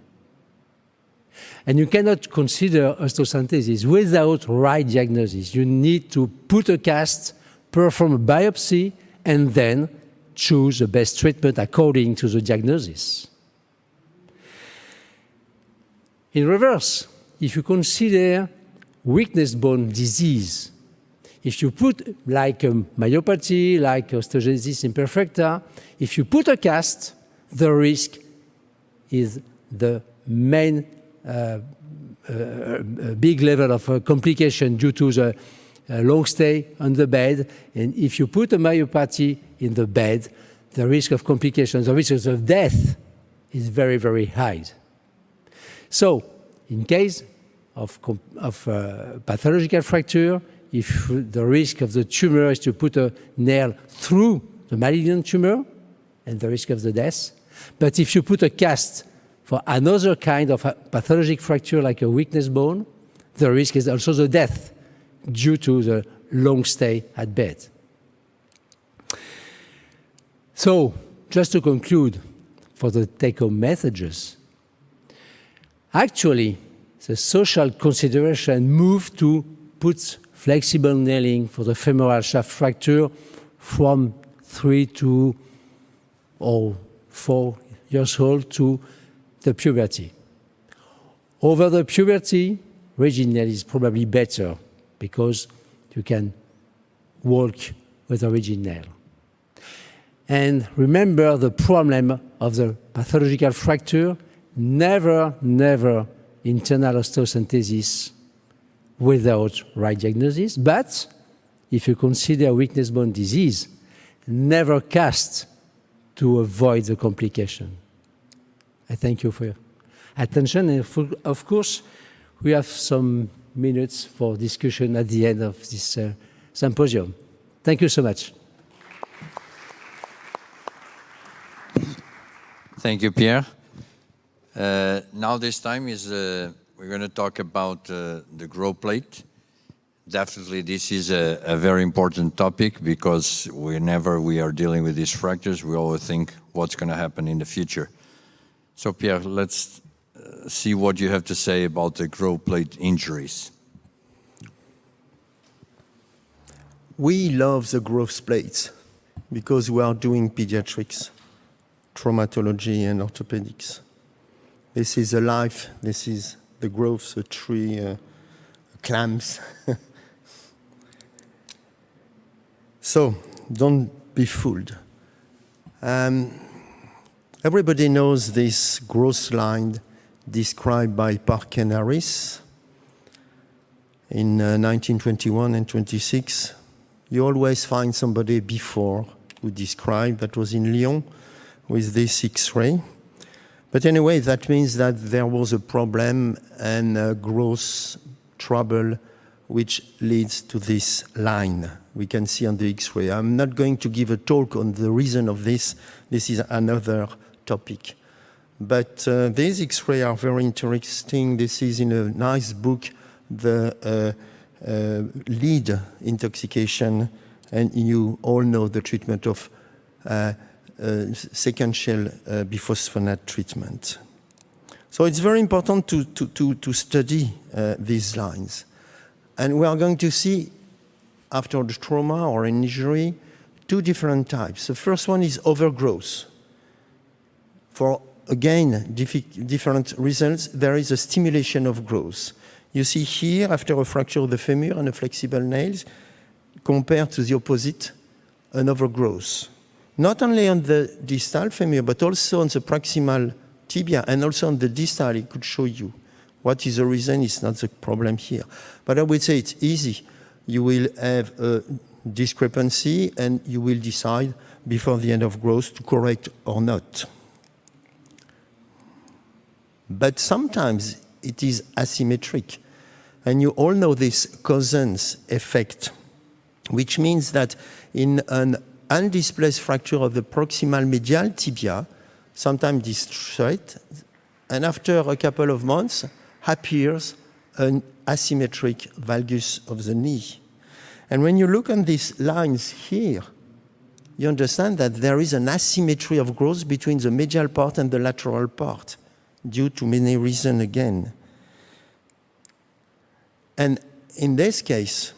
And you cannot consider osteosynthesis without right diagnosis. You need to put a cast, perform a biopsy, and then choose the best treatment according to the diagnosis. In reverse, if you consider weakness bone disease, If you put, like myopathy, like osteogenesis imperfecta, if you put a cast, the risk is the main big level of complication due to the long stay on the bed. And if you put a myopathy in the bed, the risk of complications, the risk of death is very, very high. So, in case of pathological fracture, if the risk of the tumor is to put a nail through the malignant tumor, and the risk of the death. But if you put a cast for another kind of pathologic fracture, like a weakness bone, the risk is also the death due to the long stay at bed. So, just to conclude, for the take-home messages, actually, the social consideration moved to put flexible nailing for the femoral shaft fracture from 3 to 4 years old to the puberty. Over the puberty, rigid nail is probably better because you can walk with a rigid nail. And remember the problem of the pathological fracture, never internal osteosynthesis without right diagnosis. But if you consider weakness bone disease, never cast to avoid the complication. I thank you for your attention. And of course, we have some minutes for discussion at the end of this symposium. Thank you so much. Thank you, Pierre. Now this time is we're going to talk about the growth plate. Definitely this is a very important topic because whenever we are dealing with these fractures, we always think what's going to happen in the future. So Pierre, let's see what you have to say about the growth plate injuries. We love the growth plates because we are doing pediatrics, traumatology, and orthopedics. This is a life, this is the growth, the tree, clams. So, don't be fooled. Everybody knows this growth line described by Parker and Harris in 1921 and 26. You always find somebody before who described, that was in Lyon, with this X-ray. But anyway, that means that there was a problem and a growth trouble which leads to this line we can see on the X-ray. I'm not going to give a talk on the reason of this. This is another topic. But these X-rays are very interesting. This is in a nice book, the lead intoxication, and you all know the treatment of second shell biphosphonate treatment. So it's very important to study these lines. And we are going to see, after the trauma or an injury, two different types. The first one is overgrowth. For, again, different reasons, there is a stimulation of growth. You see here, after a fracture of the femur and a flexible nails, compared to the opposite, an overgrowth. Not only on the distal femur, but also on the proximal tibia, and also on the distal, it could show you. What is the reason? It's not the problem here. But I would say it's easy. You will have a discrepancy, and you will decide before the end of growth to correct or not. But sometimes it is asymmetric. And you all know this Cousins effect, which means that in an undisplaced fracture of the proximal medial tibia, sometimes this straight, and after a couple of months appears an asymmetric valgus of the knee. And when you look on these lines here, you understand that there is an asymmetry of growth between the medial part and the lateral part, due to many reasons again. And in this case,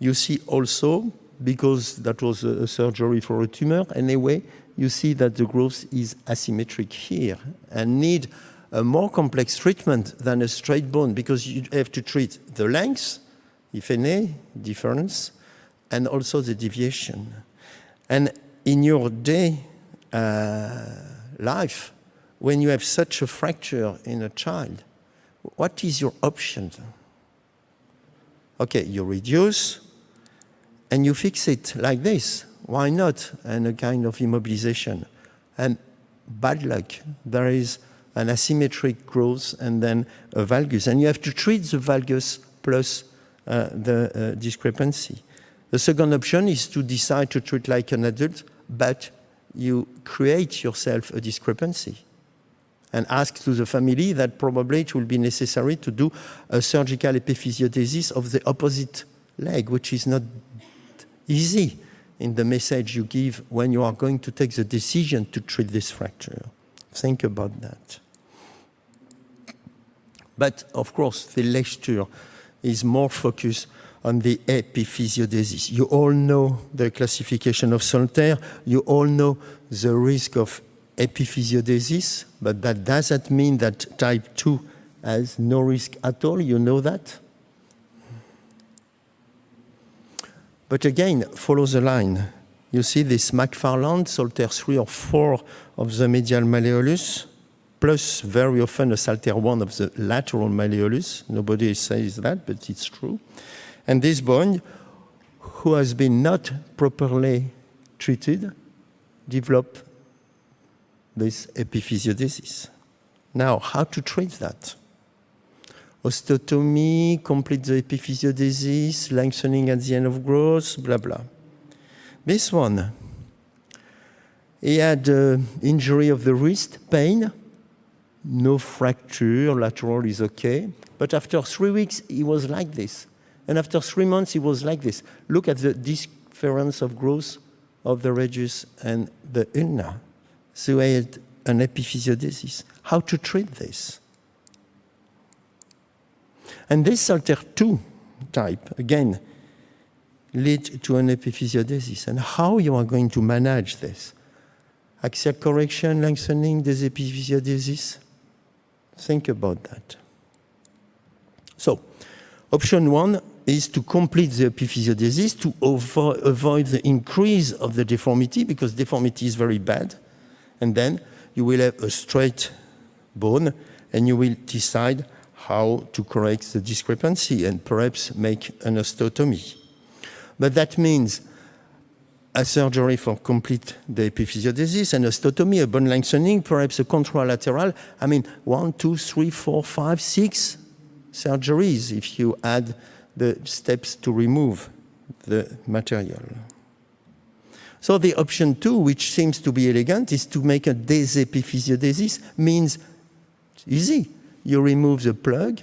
you see also, because that was a surgery for a tumor, anyway, you see that the growth is asymmetric here and need a more complex treatment than a straight bone, because you have to treat the length, if any difference, and also the deviation. And in your day life, when you have such a fracture in a child, what is your option? Okay, you reduce and you fix it like this. Why not? And a kind of immobilization. And bad luck, there is an asymmetric growth and then a valgus. And you have to treat the valgus plus the discrepancy. The second option is to decide to treat like an adult, but you create yourself a discrepancy. And ask to the family that probably it will be necessary to do a surgical epiphysiodesis of the opposite leg, which is not easy in the message you give when you are going to take the decision to treat this fracture. Think about that. But of course, the lecture is more focused on the epiphysiodesis. You all know the classification of Solter. You all know the risk of epiphysiodesis, but that doesn't mean that type 2 has no risk at all. You know that? But again, follow the line. You see this McFarland, Solter 3 or 4 of the medial malleolus, plus very often a Salter 1 of the lateral malleolus. Nobody says that, but it's true. And this bone, who has been not properly treated, develop this epiphysiodesis. Now, how to treat that? Osteotomy, complete the epiphysiodesis, lengthening at the end of growth, blah, blah. This one, he had injury of the wrist, pain, no fracture, lateral is okay. But after 3 weeks, he was like this. And after 3 months, he was like this. Look at the difference of growth of the radius and the ulna. So he had an epiphysiodesis. How to treat this? And this Salter 2 type, again, lead to an epiphysiodesis. And how you are going to manage this? Axial correction, lengthening, this epiphysiodesis? Think about that. So, option 1 is to complete the epiphysiodesis to avoid the increase of the deformity, because deformity is very bad. And then you will have a straight bone, and you will decide how to correct the discrepancy and perhaps make an osteotomy. But that means a surgery for complete the epiphysiodesis, and osteotomy, a bone lengthening, perhaps a contralateral. I mean, 1, 2, 3, 4, 5, 6 surgeries if you add the steps to remove the material. So the option 2, which seems to be elegant, is to make a desepiphysiodesis, means easy. You remove the plug,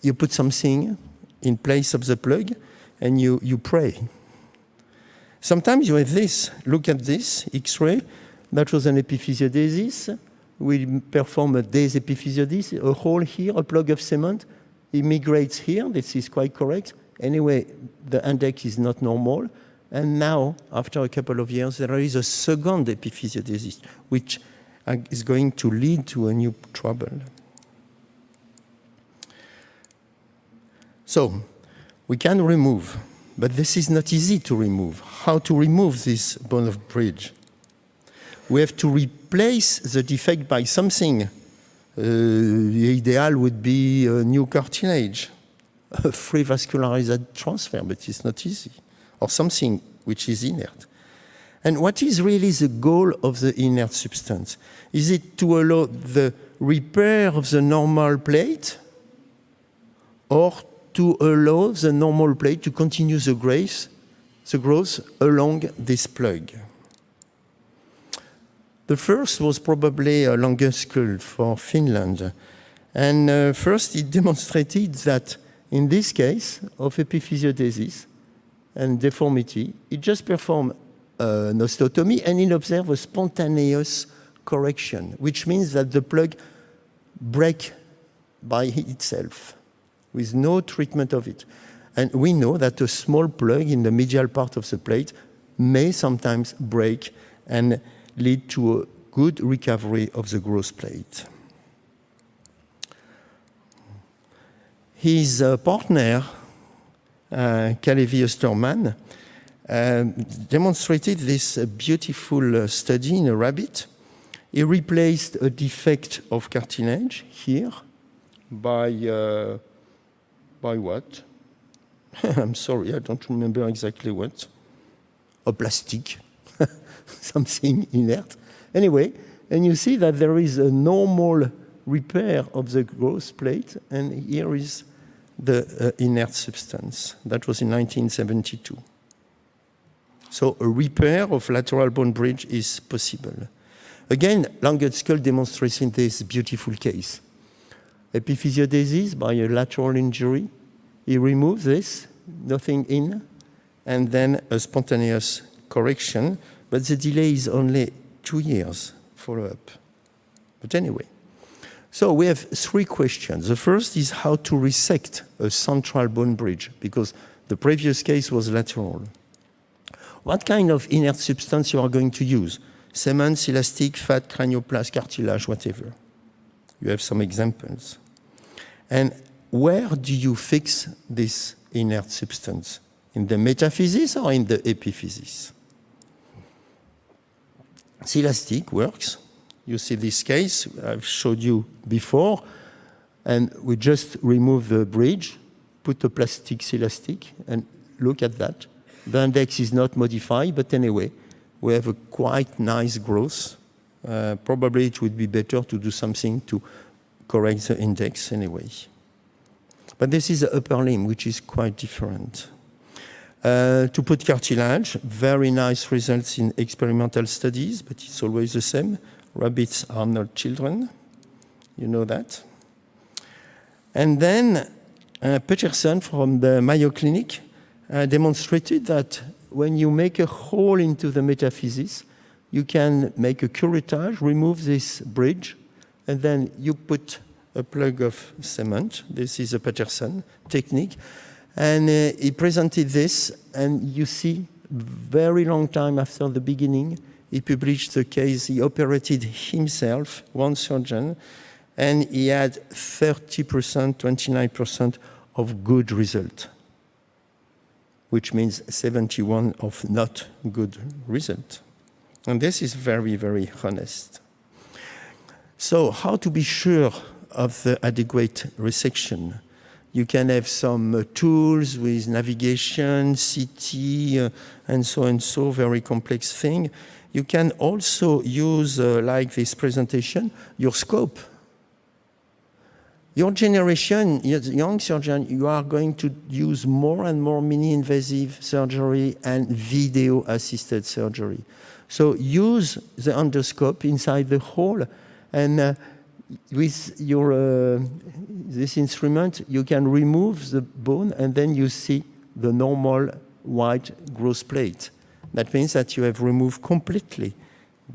you put something in place of the plug, and you pray. Sometimes you have this. Look at this X-ray. That was an epiphysiodesis. We perform a desepiphysiodesis, a hole here, a plug of cement. It migrates here. This is quite correct. Anyway, the index is not normal. And now, after a couple of years, there is a second epiphysiodesis, which is going to lead to a new trouble. So, we can remove, but this is not easy to remove. How to remove this bone of bridge? We have to replace the defect by something. The ideal would be a new cartilage, a free vascularized transfer, but it's not easy. Or something which is inert. And what is really the goal of the inert substance? Is it to allow the repair of the normal plate, or to allow the normal plate to continue the growth along this plug? The first was probably a Languskel for Finland. And first it demonstrated that in this case of epiphysiodesis and deformity, it just performed an osteotomy and it observed a spontaneous correction, which means that the plug breaks by itself with no treatment of it. And we know that a small plug in the medial part of the plate may sometimes break and lead to a good recovery of the growth plate. His partner Kalevi-Osterman, demonstrated this beautiful study in a rabbit. He replaced a defect of cartilage here by what? I'm sorry, I don't remember exactly what. A plastic, something inert. Anyway, and you see that there is a normal repair of the growth plate, and here is the inert substance. That was in 1972. So a repair of lateral bone bridge is possible. Again, Langenskjöld demonstrates in this beautiful case. Epiphysiodesis by a lateral injury. He removes this, nothing in, and then a spontaneous correction, but the delay is only 2 years follow-up. But anyway, so we have 3 questions. The first is how to resect a central bone bridge, because the previous case was lateral. What kind of inert substance you are going to use? Cement, elastic, fat, cranioplast, cartilage, whatever. You have some examples. And where do you fix this inert substance? In the metaphysis or in the epiphysis? Elastic works. You see this case, I've showed you before, and we just remove the bridge, put a plastic elastic, and look at that. The index is not modified, but anyway, we have a quite nice growth. Probably it would be better to do something to correct the index anyway. But this is the upper limb, which is quite different. To put cartilage, very nice results in experimental studies, but it's always the same. Rabbits are not children, you know that. And then Peterson from the Mayo Clinic demonstrated that when you make a hole into the metaphysis, you can make a curettage, remove this bridge, and then you put a plug of cement. This is a Peterson technique. And he presented this, and you see, very long time after the beginning, he published the case. He operated himself, one surgeon, and he had 30%, 29% of good result, which means 71 of not good result. And this is very, very honest. So how to be sure of the adequate resection? You can have some tools with navigation, CT, and so, very complex thing. You can also use, like this presentation, your scope. Your generation, young surgeon, you are going to use more and more mini-invasive surgery and video-assisted surgery. So use the endoscope inside the hole, and with your this instrument, you can remove the bone, and then you see the normal white growth plate. That means that you have removed completely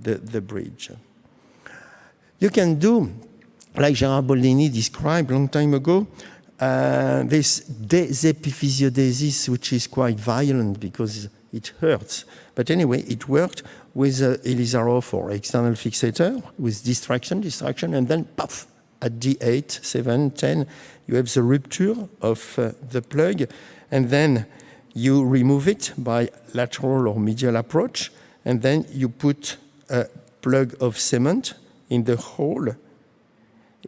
the bridge. You can do, like Gerard Boldini described a long time ago, this desepiphysiodesis, which is quite violent because it hurts. But anyway, it worked with Elizarov or external fixator, with distraction, and then puff, at D8, 7, 10, you have the rupture of the plug, and then you remove it by lateral or medial approach, and then you put a plug of cement in the hole.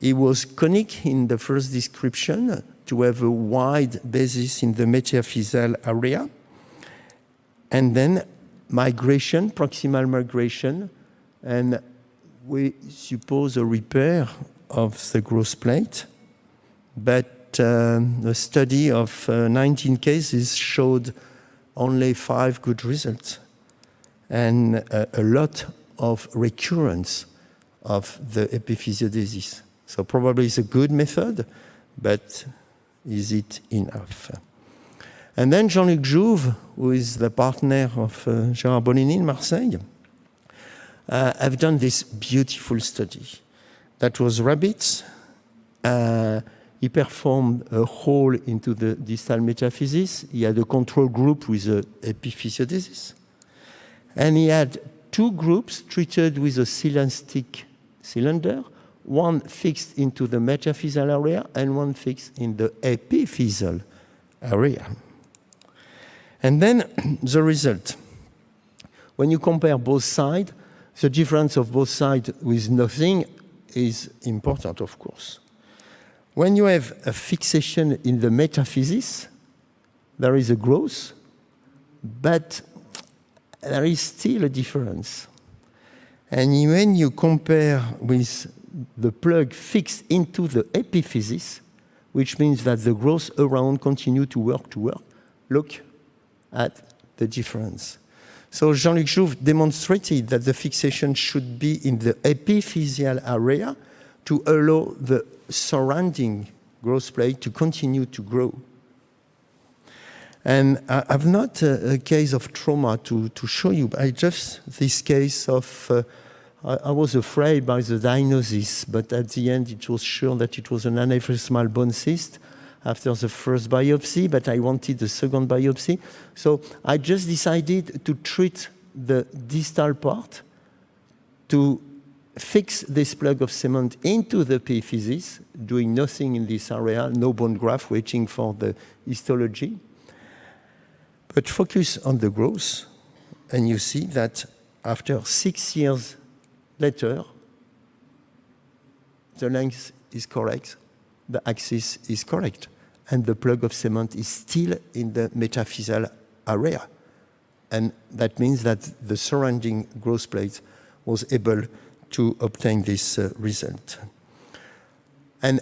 It was conic in the first description to have a wide basis in the metaphyseal area, and then migration, proximal migration, and we suppose a repair of the growth plate, but a study of 19 cases showed only 5 good results and a lot of recurrence of the epiphysiodesis. So probably it's a good method, but is it enough? And then Jean-Luc Jouve, who is the partner of Gérard Bonini in Marseille, have done this beautiful study. That was rabbits. He performed a hole into the distal metaphysis. He had a control group with epiphysiodesis. And he had 2 groups treated with a elastic cylinder, one fixed into the metaphyseal area and one fixed in the epiphyseal area. And then the result. When you compare both sides, the difference of both sides with nothing is important, of course. When you have a fixation in the metaphysis, there is a growth, but there is still a difference. And when you compare with the plug fixed into the epiphysis, which means that the growth around continue to work, look at the difference. So Jean-Luc Jouve demonstrated that the fixation should be in the epiphyseal area to allow the surrounding growth plate to continue to grow. And I've not a case of trauma to show you, but this case of, I was afraid by the diagnosis, but at the end it was sure that it was an aneurysmal bone cyst after the first biopsy, but I wanted the second biopsy. So I just decided to treat the distal part, to fix this plug of cement into the epiphysis, doing nothing in this area, no bone graft, waiting for the histology. But focus on the growth, and you see that after 6 years later, the length is correct, the axis is correct, and the plug of cement is still in the metaphyseal area. And that means that the surrounding growth plate was able to obtain this result. And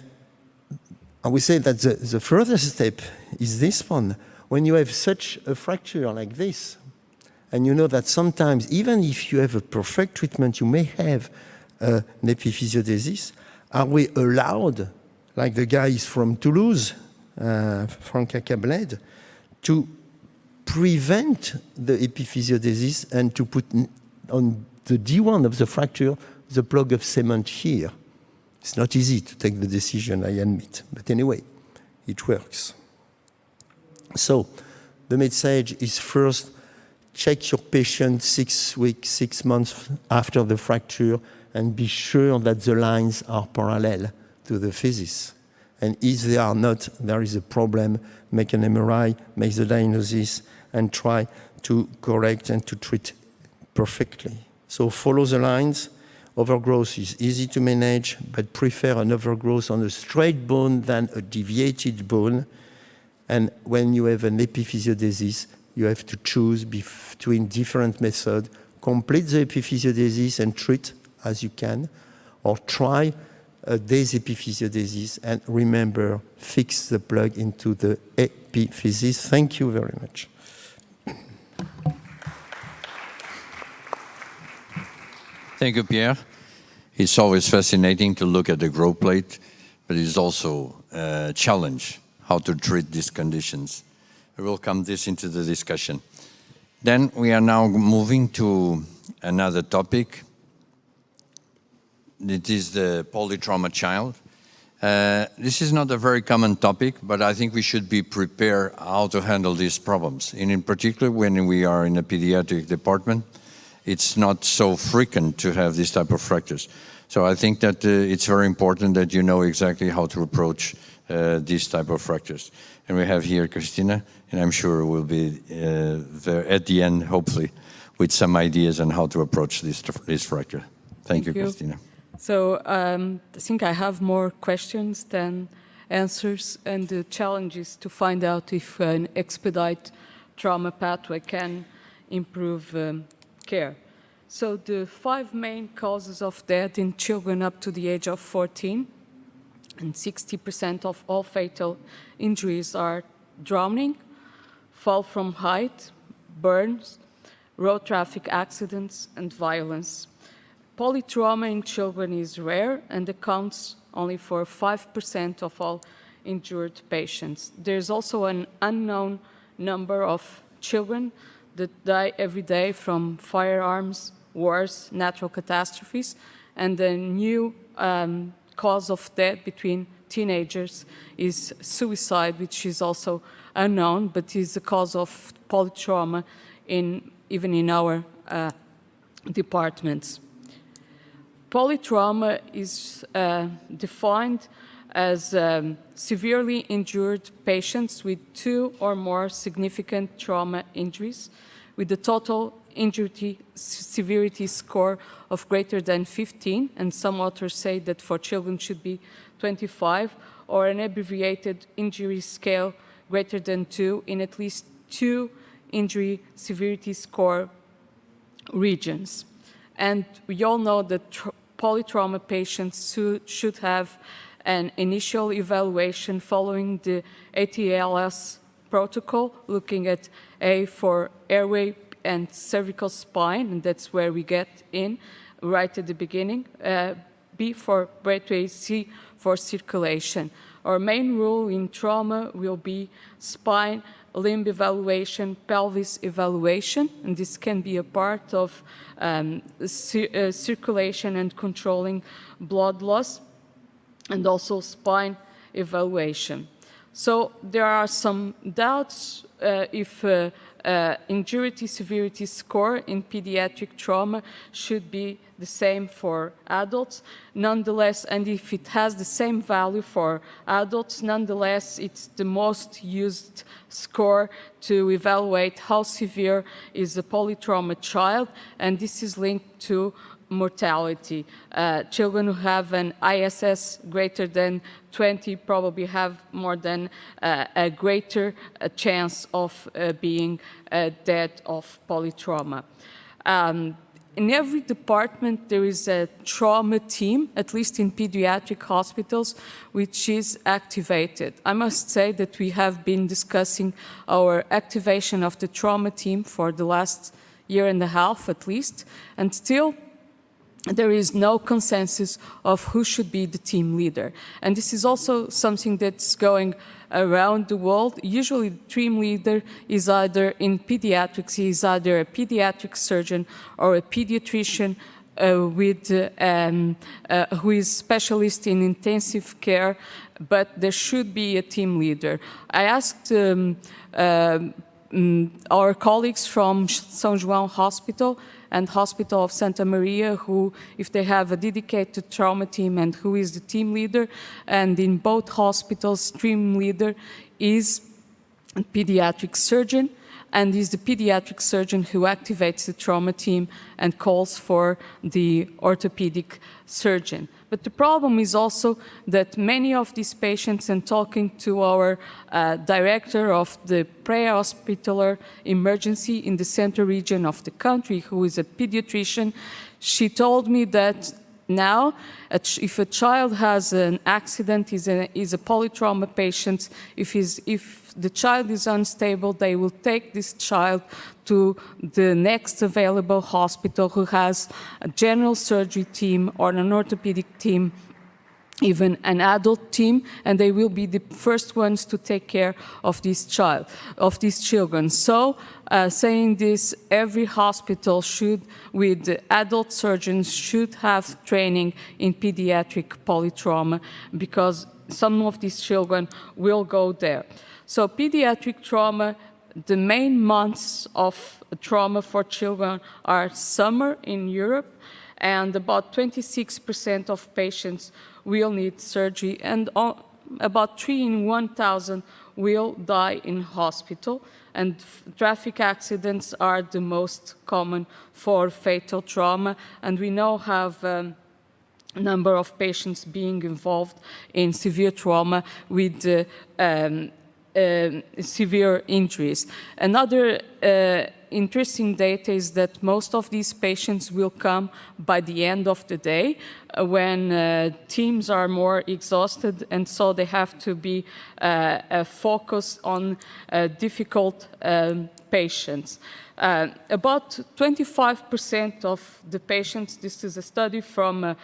I would say that the further step is this one. When you have such a fracture like this, and you know that sometimes, even if you have a perfect treatment, you may have an epiphysiodesis, are we allowed, like the guys from Toulouse, Franck Cacabled, to prevent the epiphysiodesis and to put on the D1 of the fracture the plug of cement here? It's not easy to take the decision, I admit. But anyway, it works. So the message is first, check your patient 6 weeks, 6 months after the fracture and be sure that the lines are parallel to the physis. And if they are not, there is a problem. Make an MRI, make the diagnosis, and try to correct and to treat perfectly. So follow the lines. Overgrowth is easy to manage, but prefer an overgrowth on a straight bone than a deviated bone. And when you have an epiphysiodesis, you have to choose between different methods. Complete the epiphysiodesis and treat as you can, or try a day's epiphysiodesis, and remember, fix the plug into the epiphysis. Thank you very much. Thank you, Pierre. It's always fascinating to look at the growth plate, but it's also a challenge how to treat these conditions. We will come this into the discussion. Then we are now moving to another topic. It is the polytrauma child. This is not a very common topic, but I think we should be prepared how to handle these problems. And in particular, when we are in a pediatric department, it's not so frequent to have this type of fractures. So I think that it's very important that you know exactly how to approach these type of fractures. And we have here Christina, and I'm sure we'll be there at the end, hopefully, with some ideas on how to approach this fracture. Thank you, Christina. So I think I have more questions than answers, and the challenge is to find out if an expedite trauma pathway can improve care. So the 5 main causes of death in children up to the age of 14, and 60% of all fatal injuries are drowning, fall from height, burns, road traffic accidents, and violence. Polytrauma in children is rare and accounts only for 5% of all injured patients. There's also an unknown number of children that die every day from firearms, wars, natural catastrophes, and the new cause of death between teenagers is suicide, which is also unknown, but is the cause of polytrauma even in our departments. Polytrauma is defined as severely injured patients with 2 or more significant trauma injuries, with a total injury severity score of greater than 15, and some authors say that for children should be 25, or an abbreviated injury scale greater than 2 in at least 2 injury severity score regions. And we all know that polytrauma patients should have an initial evaluation following the ATLS protocol, looking at A for airway and cervical spine, and that's where we get in right at the beginning, B for breathway, C for circulation. Our main rule in trauma will be spine, limb evaluation, pelvis evaluation, and this can be a part of circulation and controlling blood loss, and also spine evaluation. So there are some doubts if injury severity score in pediatric trauma should be the same for adults. Nonetheless, and if it has the same value for adults, nonetheless, it's the most used score to evaluate how severe is a polytrauma child, and this is linked to mortality. Children who have an ISS greater than 20 probably have more than a greater chance of being dead of polytrauma. In every department there is a trauma team, at least in pediatric hospitals, which is activated. I must say that we have been discussing our activation of the trauma team for the last year and a half at least, and still there is no consensus of who should be the team leader. And this is also something that's going around the world. Usually the team leader is either in pediatrics, he is either a pediatric surgeon or a pediatrician who is specialist in intensive care, but there should be a team leader. I asked our colleagues from São João Hospital and Hospital of Santa Maria, who, if they have a dedicated trauma team and who is the team leader, and in both hospitals, team leader is a pediatric surgeon, and is the pediatric surgeon who activates the trauma team and calls for the orthopedic surgeon. But the problem is also that many of these patients, and talking to our director of the pre-hospitaler emergency in the central region of the country, who is a pediatrician, she told me that now, if a child has an accident, is a polytrauma patient, if the child is unstable, they will take this child to the next available hospital who has a general surgery team or an orthopedic team, even an adult team, and they will be the first ones to take care of this child, of these children. So, saying this, every hospital should, with adult surgeons, should have training in pediatric polytrauma, because some of these children will go there. So pediatric trauma, the main months of trauma for children are summer in Europe, and about 26% of patients will need surgery, and about 3 in 1,000 will die in hospital, and traffic accidents are the most common for fatal trauma, and we now have number of patients being involved in severe trauma with severe injuries. Another interesting data is that most of these patients will come by the end of the day when teams are more exhausted, and so they have to be focused on difficult patients. About 25% of the patients, this is a study from a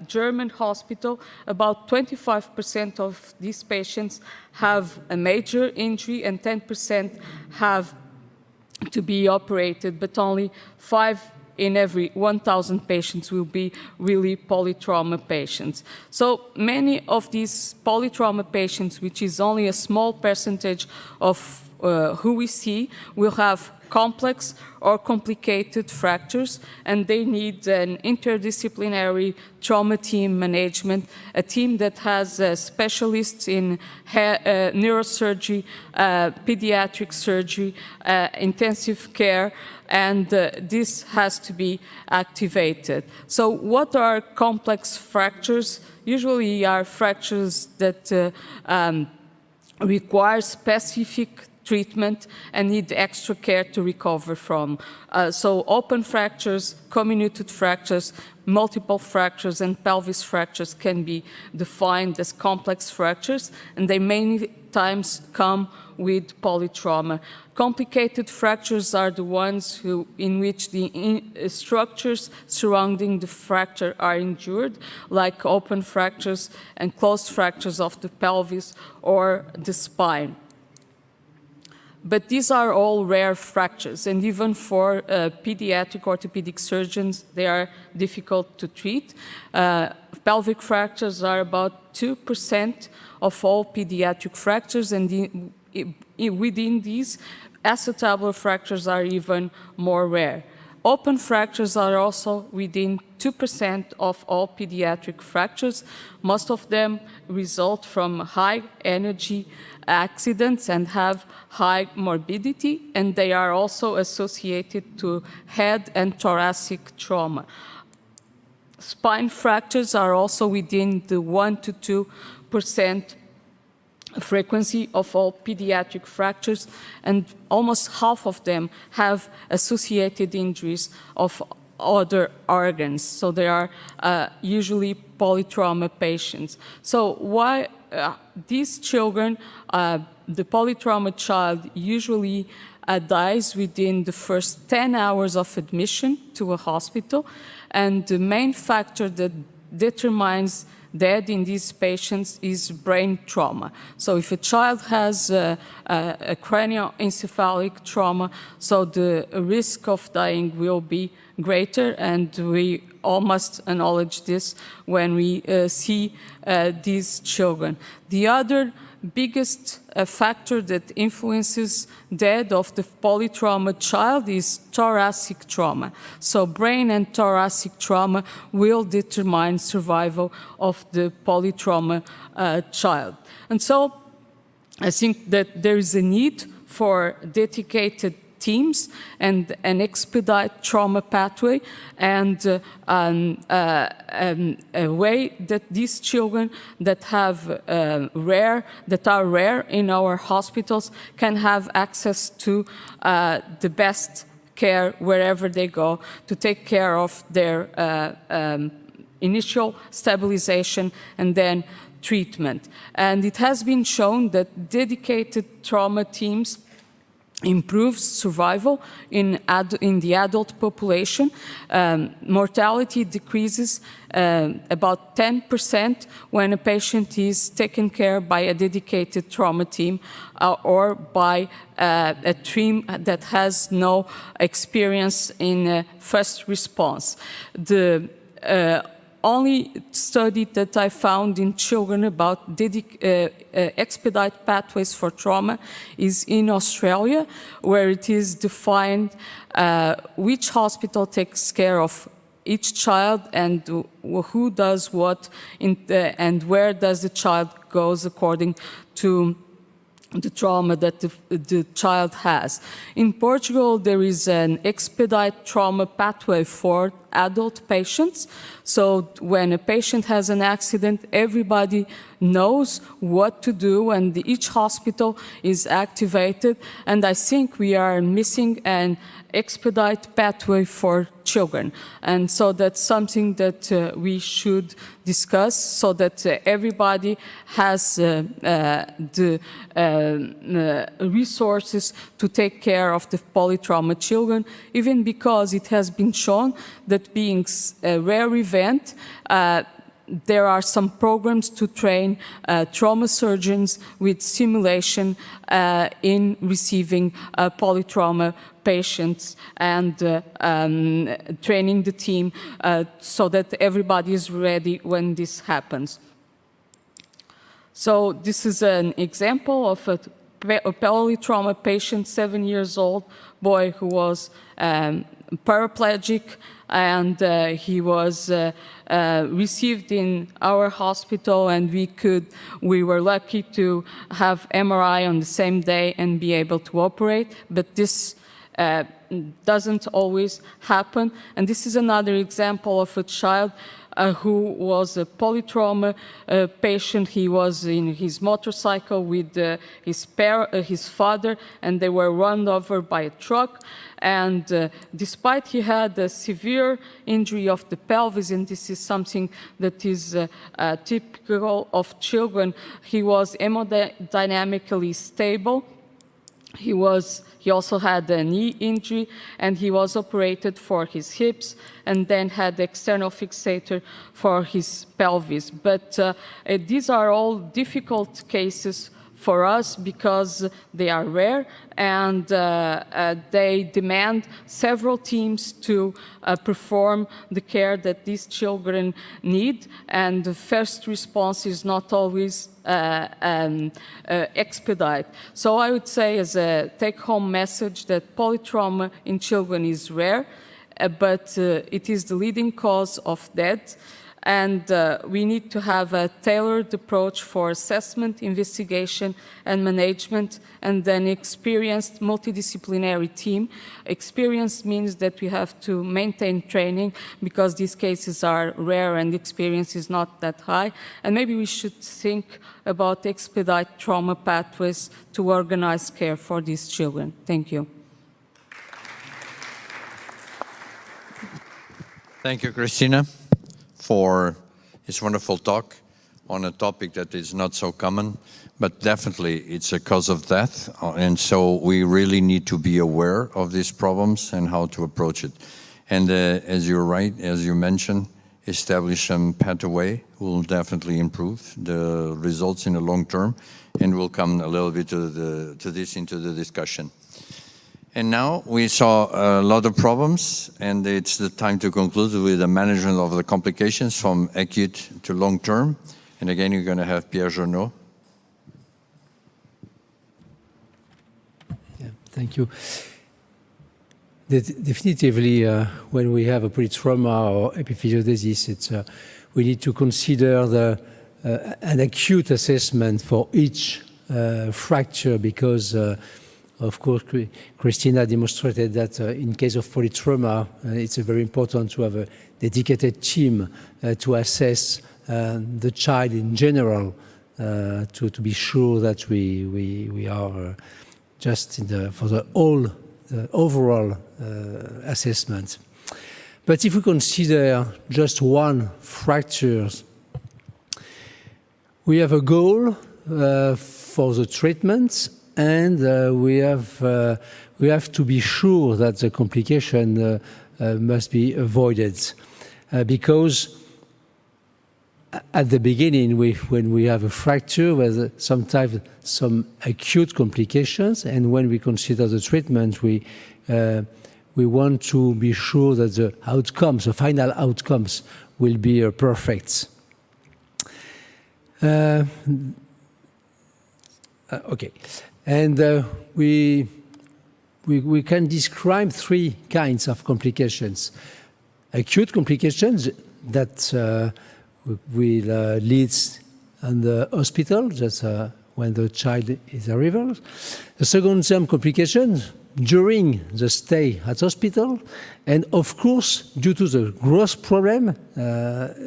German hospital, about 25% of these patients have a major injury and 10% have to be operated, but only 5 in every 1,000 patients will be really polytrauma patients. So many of these polytrauma patients, which is only a small percentage of who we see will have complex or complicated fractures, and they need an interdisciplinary trauma team management, a team that has specialists in neurosurgery, pediatric surgery, intensive care, and this has to be activated. So what are complex fractures? Usually are fractures that require specific treatment and need extra care to recover from. So open fractures, comminuted fractures, multiple fractures, and pelvis fractures can be defined as complex fractures, and they many times come with polytrauma. Complicated fractures are the ones in which the structures surrounding the fracture are injured, like open fractures and closed fractures of the pelvis or the spine. But these are all rare fractures, and even for pediatric orthopedic surgeons, they are difficult to treat. Pelvic fractures are about 2% of all pediatric fractures, and within these, acetabular fractures are even more rare. Open fractures are also within 2% of all pediatric fractures. Most of them result from high energy accidents and have high morbidity, and they are also associated to head and thoracic trauma. Spine fractures are also within the 1 to 2% frequency of all pediatric fractures, and almost half of them have associated injuries of other organs. So they are usually polytrauma patients. So why these children, the polytrauma child usually dies within the first 10 hours of admission to a hospital, and the main factor that determines death in these patients is brain trauma. So if a child has a cranioencephalic trauma, so the risk of dying will be greater, and we all must acknowledge this when we see these children. The other biggest factor that influences death of the polytrauma child is thoracic trauma. So brain and thoracic trauma will determine survival of the polytrauma child. And so I think that there is a need for dedicated teams and an expedite trauma pathway, and a way that these children that are rare in our hospitals can have access to the best care wherever they go, to take care of their initial stabilization and then treatment. And it has been shown that dedicated trauma teams improves survival in the adult population. Mortality decreases about 10% when a patient is taken care by a dedicated trauma team or by a team that has no experience in first response. The only study that I found in children about expedite pathways for trauma is in Australia, where it is defined which hospital takes care of each child and who does what and where does the child goes according to the trauma that the child has. In Portugal, there is an expedite trauma pathway for adult patients. So when a patient has an accident, everybody knows what to do, and each hospital is activated. And I think we are missing an expedite pathway for children. And so that's something that we should discuss, so that everybody has the resources to take care of the polytrauma children, even because it has been shown that being a rare event, there are some programs to train trauma surgeons with simulation in receiving polytrauma patients and training the team so that everybody is ready when this happens. So this is an example of a a polytrauma patient, 7 years old boy who was paraplegic, and he was received in our hospital, and we were lucky to have MRI on the same day and be able to operate, but this doesn't always happen. And this is another example of a child who was a polytrauma patient. He was in his motorcycle with his father, and they were run over by a truck. And despite he had a severe injury of the pelvis, and this is something that is typical of children, he was hemodynamically stable. He also had a knee injury, and he was operated for his hips and then had external fixator for his pelvis. But these are all difficult cases for us because they are rare, and they demand several teams to perform the care that these children need, and the first response is not always expedite. So I would say as a take-home message that polytrauma in children is rare, but it is the leading cause of death. And we need to have a tailored approach for assessment, investigation, and management, and an experienced multidisciplinary team. Experience means that we have to maintain training because these cases are rare and experience is not that high. And maybe we should think about expedite trauma pathways to organize care for these children. Thank you. Thank you, Christina, for this wonderful talk on a topic that is not so common, but definitely it's a cause of death. And so we really need to be aware of these problems and how to approach it. And as you're right, as you mentioned, establish some pathway will definitely improve the results in the long term, and we'll come a little bit to this into the discussion. And now we saw a lot of problems, and it's the time to conclude with the management of the complications from acute to long term. And again, you're going to have Pierre Jonot. Yeah, thank you. Definitively, when we have a polytrauma or epiphysiodesis, we need to consider an acute assessment for each fracture because of course, Christina demonstrated that in case of polytrauma, it's very important to have a dedicated team to assess the child in general, to be sure that we are just for the overall assessment. But if we consider just one fracture, we have a goal for the treatment, and we have to be sure that the complication must be avoided, because at the beginning, when we have a fracture, there's sometimes some acute complications, and when we consider the treatment, we want to be sure that the outcomes, the final outcomes, will be perfect. Okay. And we can describe three kinds of complications. Acute complications that will lead in the hospital, that's when the child is arrived. The second-term complications during the stay at hospital. And of course, due to the growth problem,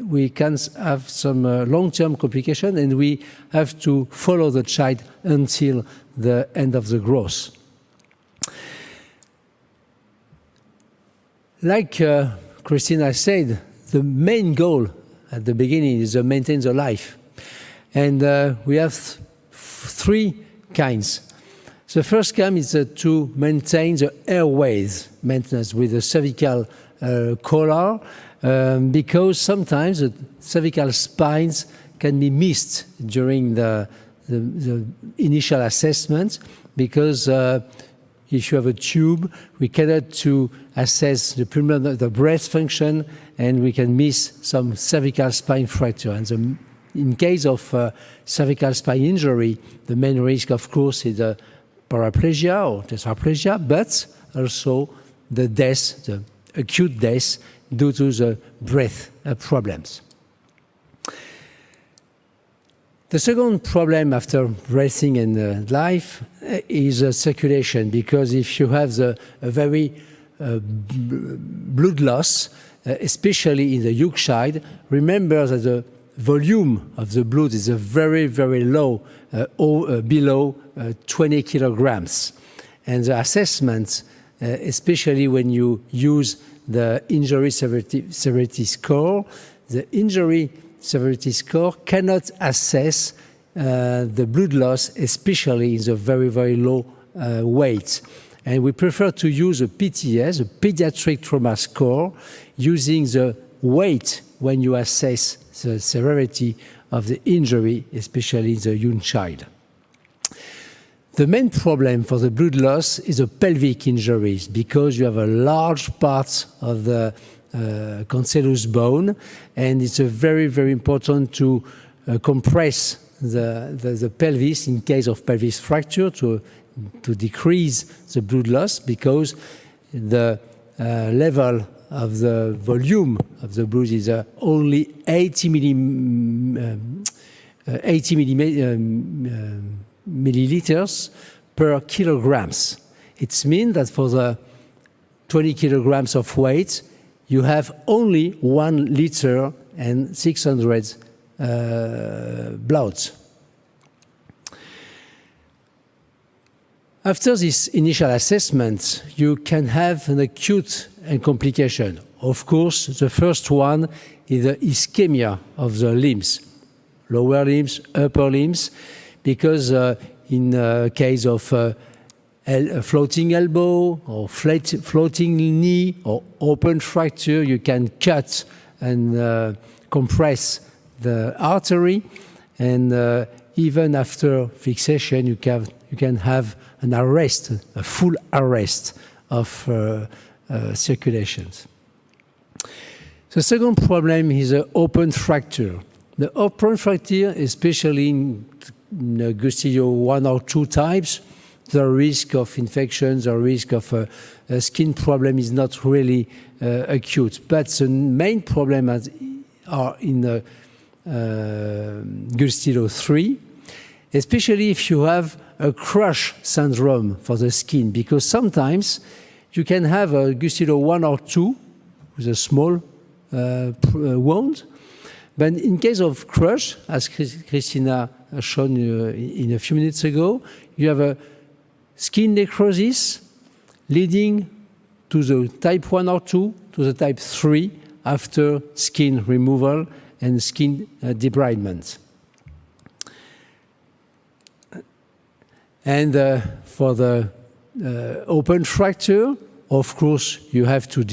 we can have some long-term complications, and we have to follow the child until the end of the growth. Like Christina said, the main goal at the beginning is to maintain the life. And we have three kinds. The first kind is to maintain the airways maintenance with the cervical collar, because sometimes the cervical spines can be missed during the initial assessment, because if you have a tube, we cannot to assess the breath function, and we can miss some cervical spine fracture. And the In case of cervical spine injury, the main risk, of course, is the paraplegia or tetraplegia, but also the death, the acute death due to the breath problems. The second problem after breathing and life is circulation, because if you have a very blood loss, especially in the young child, remember that the volume of the blood is very, very low, below 20 kilograms. And the assessment, especially when you use the injury severity score, the injury severity score cannot assess the blood loss, especially in the very, very low weight. And we prefer to use a PTS, a pediatric trauma score, using the weight when you assess the severity of the injury, especially in the young child. The main problem for the blood loss is the pelvic injuries, because you have a large part of the cancellous bone, and it's very, very important to compress the pelvis in case of pelvis fracture to decrease the blood loss, because the level of the volume of the blood is only 80 milliliters per kilograms. It means that for the 20 kilograms of weight, you have only 1 liter and 600 blood. After this initial assessment, you can have an acute complication. Of course, the first one is the ischemia of the limbs, lower limbs, upper limbs, because in case of a floating elbow or floating knee or open fracture, you can cut and compress the artery, and even after fixation, you can have an arrest, a full arrest of circulations. The second problem is an open fracture. The open fracture, especially in Gustilo 1 or 2 types, the risk of infection, the risk of a skin problem is not really acute. But the main problems are in Gustilo 3, especially if you have a crush syndrome for the skin, because sometimes you can have a Gustilo 1 or 2 with a small wound, but in case of crush, as Christina has shown you in a few minutes ago, you have a skin necrosis leading to the type 1 or 2 to the type 3 after skin removal and skin debridement. And for the open fracture, of course, you have to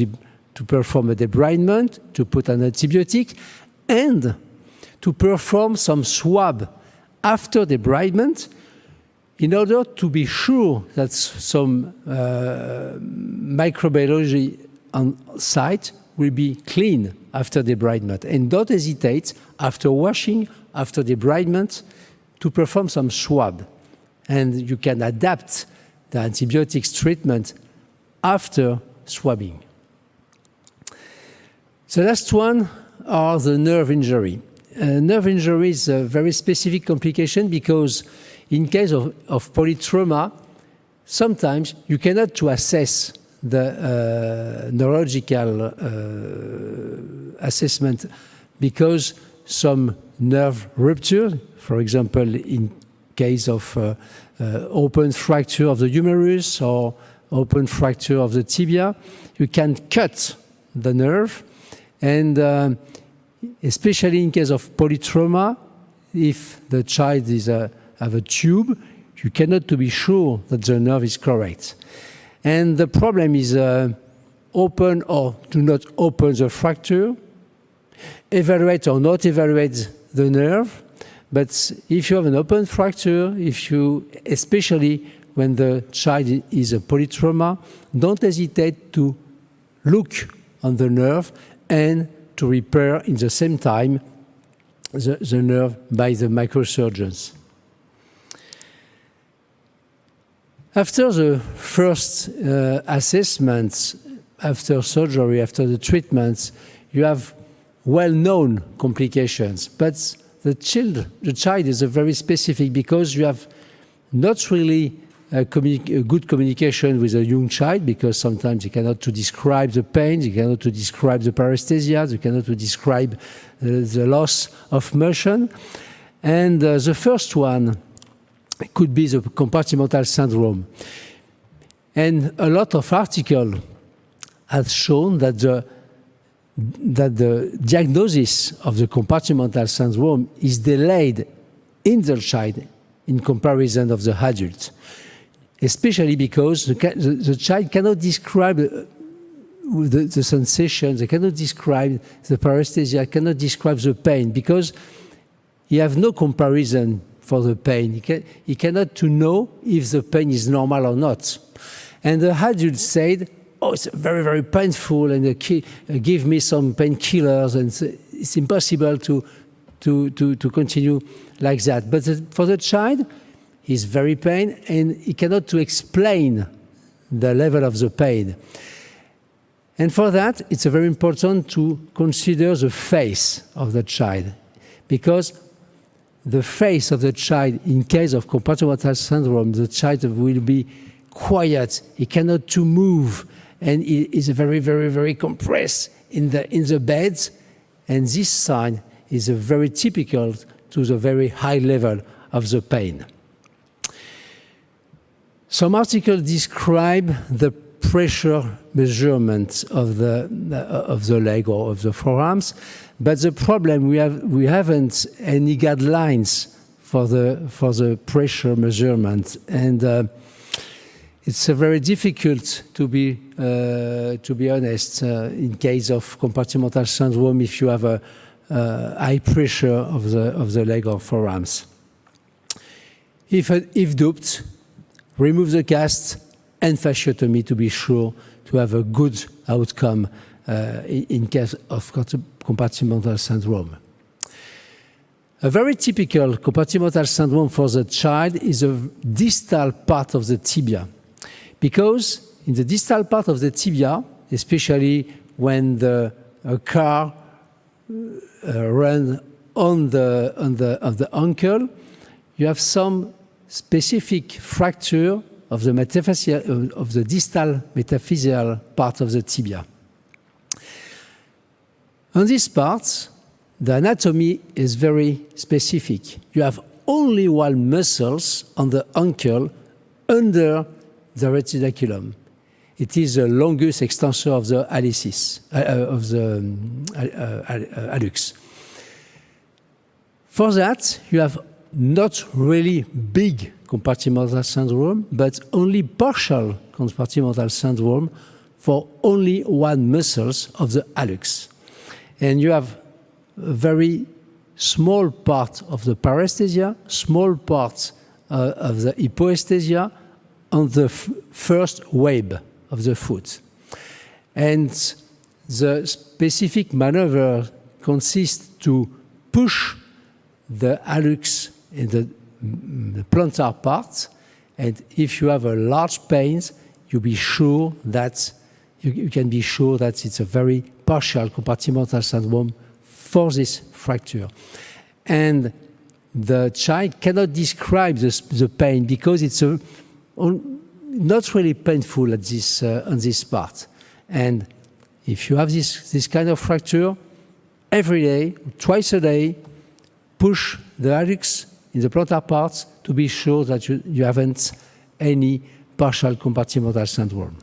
perform a debridement, to put an antibiotic, and to perform some swab after debridement in order to be sure that some microbiology on site will be clean after debridement. And don't hesitate, after washing, after debridement, to perform some swab. And you can adapt the antibiotics treatment after swabbing. The last one are the nerve injury. Nerve injury is a very specific complication, because in case of polytrauma, sometimes you cannot to assess the neurological assessment, because some nerve rupture, for example, in case of open fracture of the humerus or open fracture of the tibia, you can cut the nerve, and especially in case of polytrauma, if the child have a tube, you cannot to be sure that the nerve is correct. And the problem is open or do not open the fracture, evaluate or not evaluate the nerve. But if you have an open fracture, especially when the child is a polytrauma, don't hesitate to look on the nerve and to repair in the same time the nerve by the microsurgeons. After the first assessments, after surgery, after the treatments, you have well-known complications. But the child is very specific because you have not really a good communication with a young child, because sometimes you cannot to describe the pain, you cannot to describe the paresthesia, you cannot to describe the loss of motion. And the first one could be the compartmental syndrome. And a lot of articles have shown that the diagnosis of the compartmental syndrome is delayed in the child in comparison of the adult, especially because the child cannot describe the sensations, they cannot describe the paresthesia, cannot describe the pain, because he has no comparison for the pain. He cannot to know if the pain is normal or not. And the adult said, oh, it's very, very painful, and give me some painkillers, and it's impossible to continue like that. But for the child, he's very pain, and he cannot to explain the level of the pain. And for that, it's very important to consider the face of the child, because the face of the child, in case of compartmental syndrome, the child will be quiet, he cannot to move, and he is very, very, very compressed in the bed, and this sign is very typical to the very high level of the pain. Some articles describe the pressure measurement of the leg or of the forearms, but the problem we haven't any guidelines for the pressure measurement, and it's very difficult to be honest in case of compartmental syndrome if you have a high pressure of the leg or forearms. If duped, remove the cast and fasciotomy to be sure to have a good outcome in case of compartmental syndrome. A very typical compartmental syndrome for the child is a distal part of the tibia, because in the distal part of the tibia, especially when a car runs on the ankle, you have some specific fracture of the distal metaphyseal part of the tibia. On this part, the anatomy is very specific. You have only one muscles on the ankle under the retinaculum. It is the longest extensor of the hallux. For that, you have not really big compartmental syndrome, but only partial compartmental syndrome for only one muscles of the hallux. And you have a very small part of the paresthesia, small part of the hypoesthesia on the first web of the foot. And the specific maneuver consists to push the hallux in the plantar part, and if you have a large pain, you can be sure that it's a very partial compartmental syndrome for this fracture. And the child cannot describe the pain because it's not really painful at this on this part. And if you have this kind of fracture, every day, twice a day, push the hallux in the plantar parts to be sure that you haven't any partial compartmental syndrome.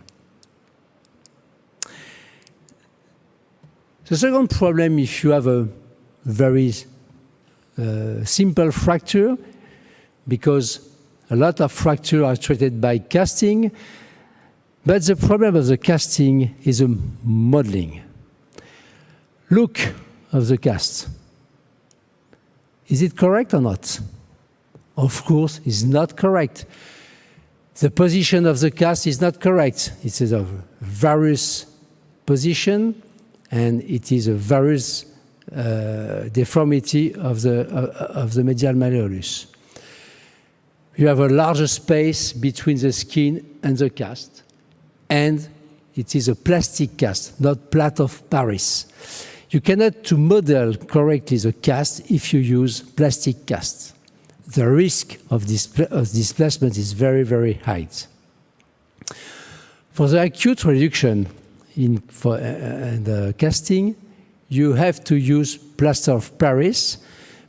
The second problem, if you have a very simple fracture, because a lot of fractures are treated by casting, but the problem of the casting is a modeling. Look of the cast. Is it correct or not? Of course, it's not correct. The position of the cast is not correct. It's a varus position, and it is a varus deformity of the medial malleolus. You have a larger space between the skin and the cast, and it is a plastic cast, not plate of Paris. You cannot to model correctly the cast if you use plastic casts. The risk of displacement is very, very high. For the acute reduction in the casting, you have to use plaster of Paris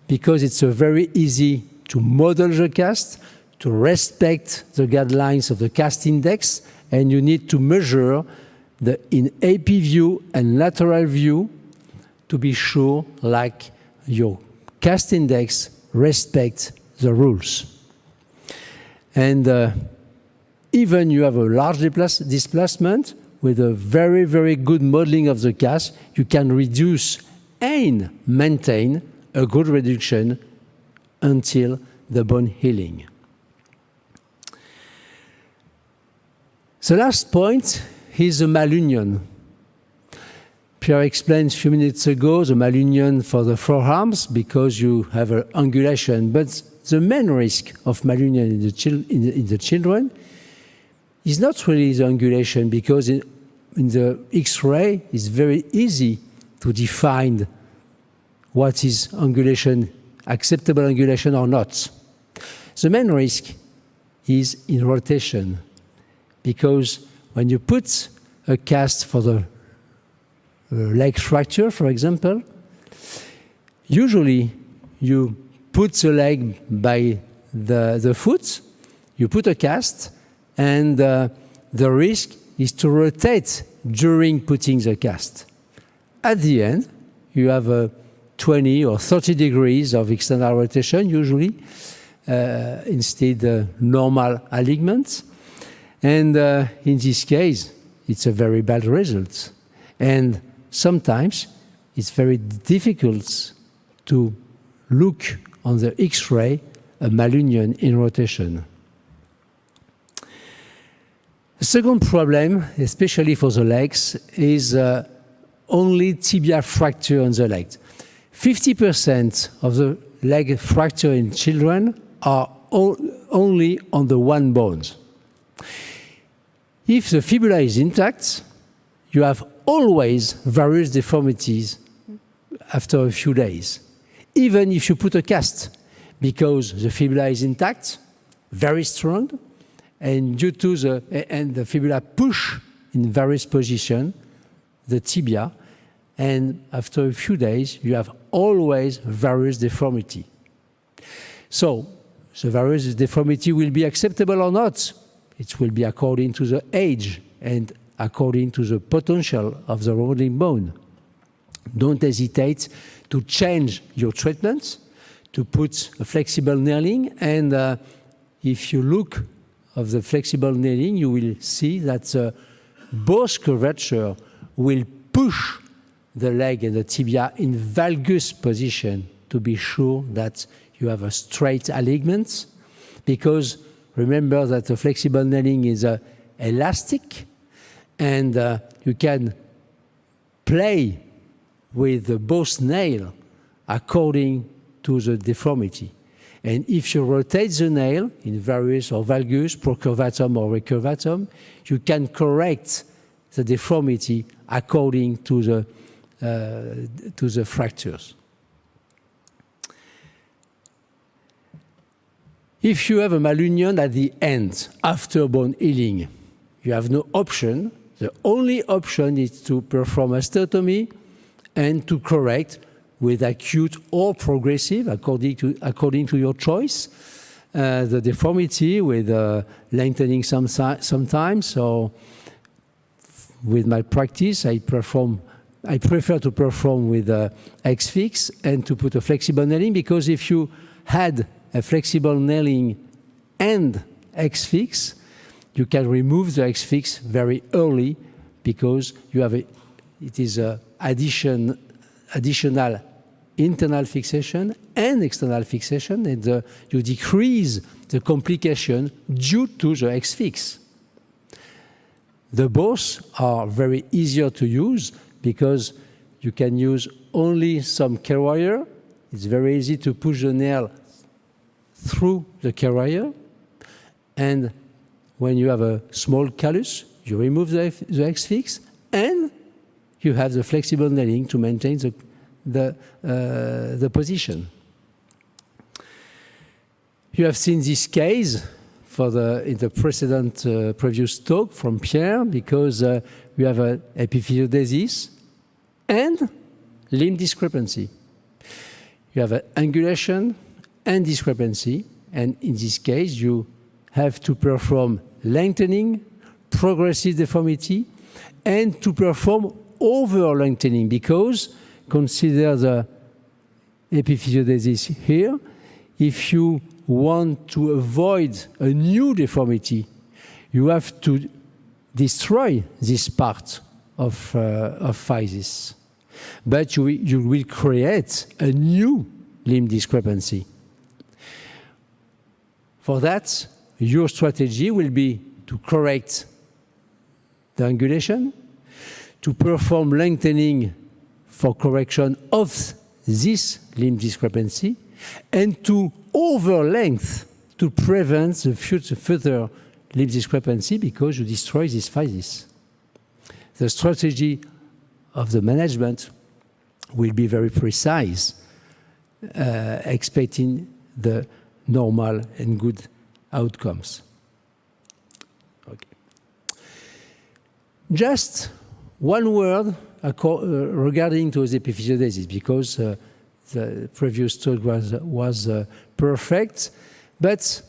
because it's a very easy to model the cast, to respect the guidelines of the cast index, and you need to measure in AP view and lateral view to be sure like your cast index respects the rules. And even you have a large displacement, with a very, very good modeling of the cast, you can reduce and maintain a good reduction until the bone healing. The last point is the malunion. Pierre explained a few minutes ago the malunion for the forearms because you have an angulation, but the main risk of malunion in the children is not really the angulation, because in the X-ray it's very easy to define what is angulation, acceptable angulation or not. The main risk is in rotation, because when you put a cast for the leg fracture, for example, usually you put the leg by the foot, you put a cast, and the risk is to rotate during putting the cast. At the end, you have 20 or 30 degrees of external rotation, usually, instead normal alignment. And in this case, it's a very bad result. And sometimes it's very difficult to look on the X-ray a malunion in rotation. The second problem, especially for the legs, is only tibia fracture on the legs. 50% of the leg fracture in children are only on the one bone. If the fibula is intact, you have always various deformities after a few days, even if you put a cast, because the fibula is intact, very strong, and due to the fibula push in various positions the tibia, and after a few days you have always various deformity. So the various deformity will be acceptable or not. It will be according to the age and according to the potential of the rolling bone. Don't hesitate to change your treatments, to put a flexible nailing, and if you look of the flexible nailing, you will see that both curvature will push the leg and the tibia in valgus position to be sure that you have a straight alignment, because remember that the flexible nailing is elastic, and you can play with both nails according to the deformity. And if you rotate the nail in various or valgus, procurvatum or recurvatum, you can correct the deformity according to the fractures. If you have a malunion at the end, after bone healing, you have no option. The only option is to perform osteotomy and to correct with acute or progressive, according to your choice, the deformity with lengthening sometimes. So with my practice, I prefer to perform with X-fix and to put a flexible nailing, because if you had a flexible nailing and X-fix, you can remove the X-fix very early, because you have it is additional internal fixation and external fixation, and you decrease the complication due to the X-fix. The both are very easier to use, because you can use only some K wire. It's very easy to push the nail through the K wire. And when you have a small callus, you remove the X-fix, and you have the flexible nailing to maintain the position. You have seen this case in the previous talk from Pierre, because you have an epiphysiodesis and limb discrepancy. You have an angulation and discrepancy, and in this case, you have to perform lengthening, progressive deformity, and to perform over-lengthening, because consider the epiphysiodesis here. If you want to avoid a new deformity, you have to destroy this part of physis. But you will create a new limb discrepancy. For that, your strategy will be to correct the angulation, to perform lengthening for correction of this limb discrepancy, and to over-length to prevent the further limb discrepancy, because you destroy this physis. The strategy of the management will be very precise, expecting the normal and good outcomes. Okay. Just one word regarding to the epiphysiodesis, because the previous talk was perfect, but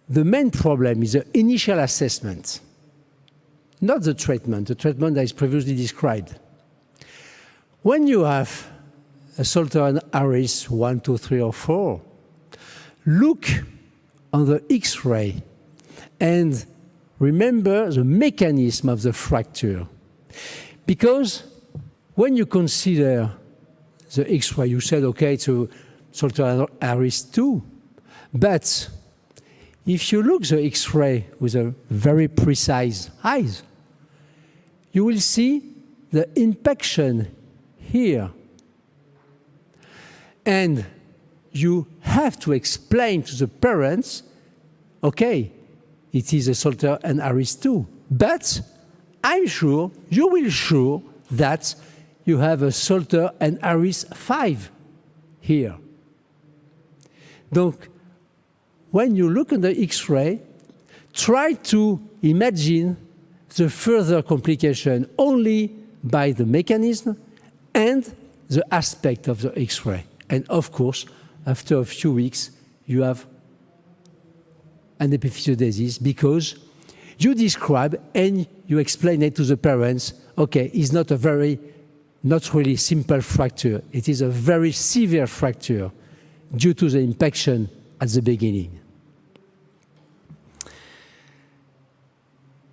the main problem is the initial assessment, not the treatment that is previously described. When you have a Salter and Harris 1, 2, 3, or 4, look on the X-ray and remember the mechanism of the fracture. Because when you consider the X-ray, you said, okay, to Salter and Harris 2, but if you look the X-ray with a very precise eyes, you will see the impaction here. And you have to explain to the parents, okay, it is a Salter and Harris 2, but I'm sure, you will sure that you have a Salter and Harris 5 here. Donc, when you look at the X-ray, try to imagine the further complication only by the mechanism and the aspect of the X-ray. And of course, after a few weeks, you have an epiphysiodesis, because you describe and you explain it to the parents, okay, it's not really simple fracture. It is a very severe fracture due to the impaction at the beginning.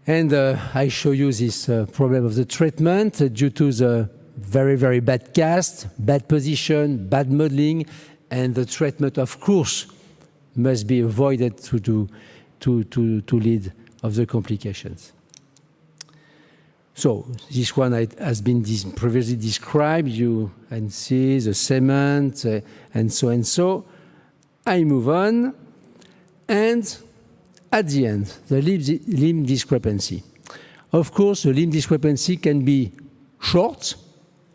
And I show you this problem of the treatment due to the very, very bad cast, bad position, bad modeling, and the treatment, of course, must be avoided to lead of the complications. So this one has been previously described. You can see the cement and so and so. I move on, and at the end, the limb discrepancy. Of course, the limb discrepancy can be short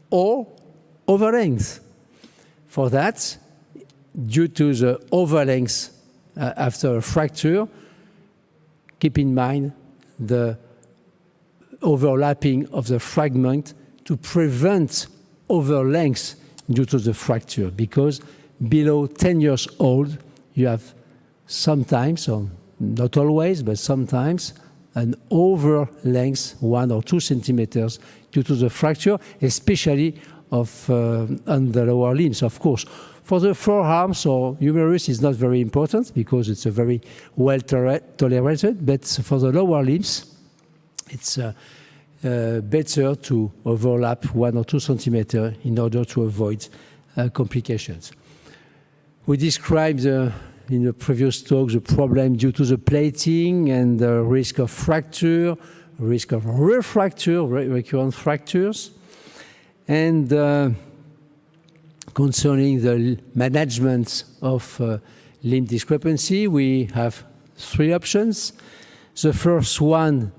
or over length. For that, due to the over length after a fracture, keep in mind the overlapping of the fragment to prevent over length due to the fracture, because below 10 years old, you have sometimes, or not always, but sometimes, an over length 1 or 2 centimeters due to the fracture, especially on the lower limbs, of course. For the forearms or humerus, it's not very important because it's a very well tolerated, but for the lower limbs, it's better to overlap 1 or 2 centimeters in order to avoid complications. We described in the previous talk the problem due to the plating and the risk of fracture, risk of refracture, recurrent fractures. And concerning the management of limb discrepancy, we have 3 options. The first one,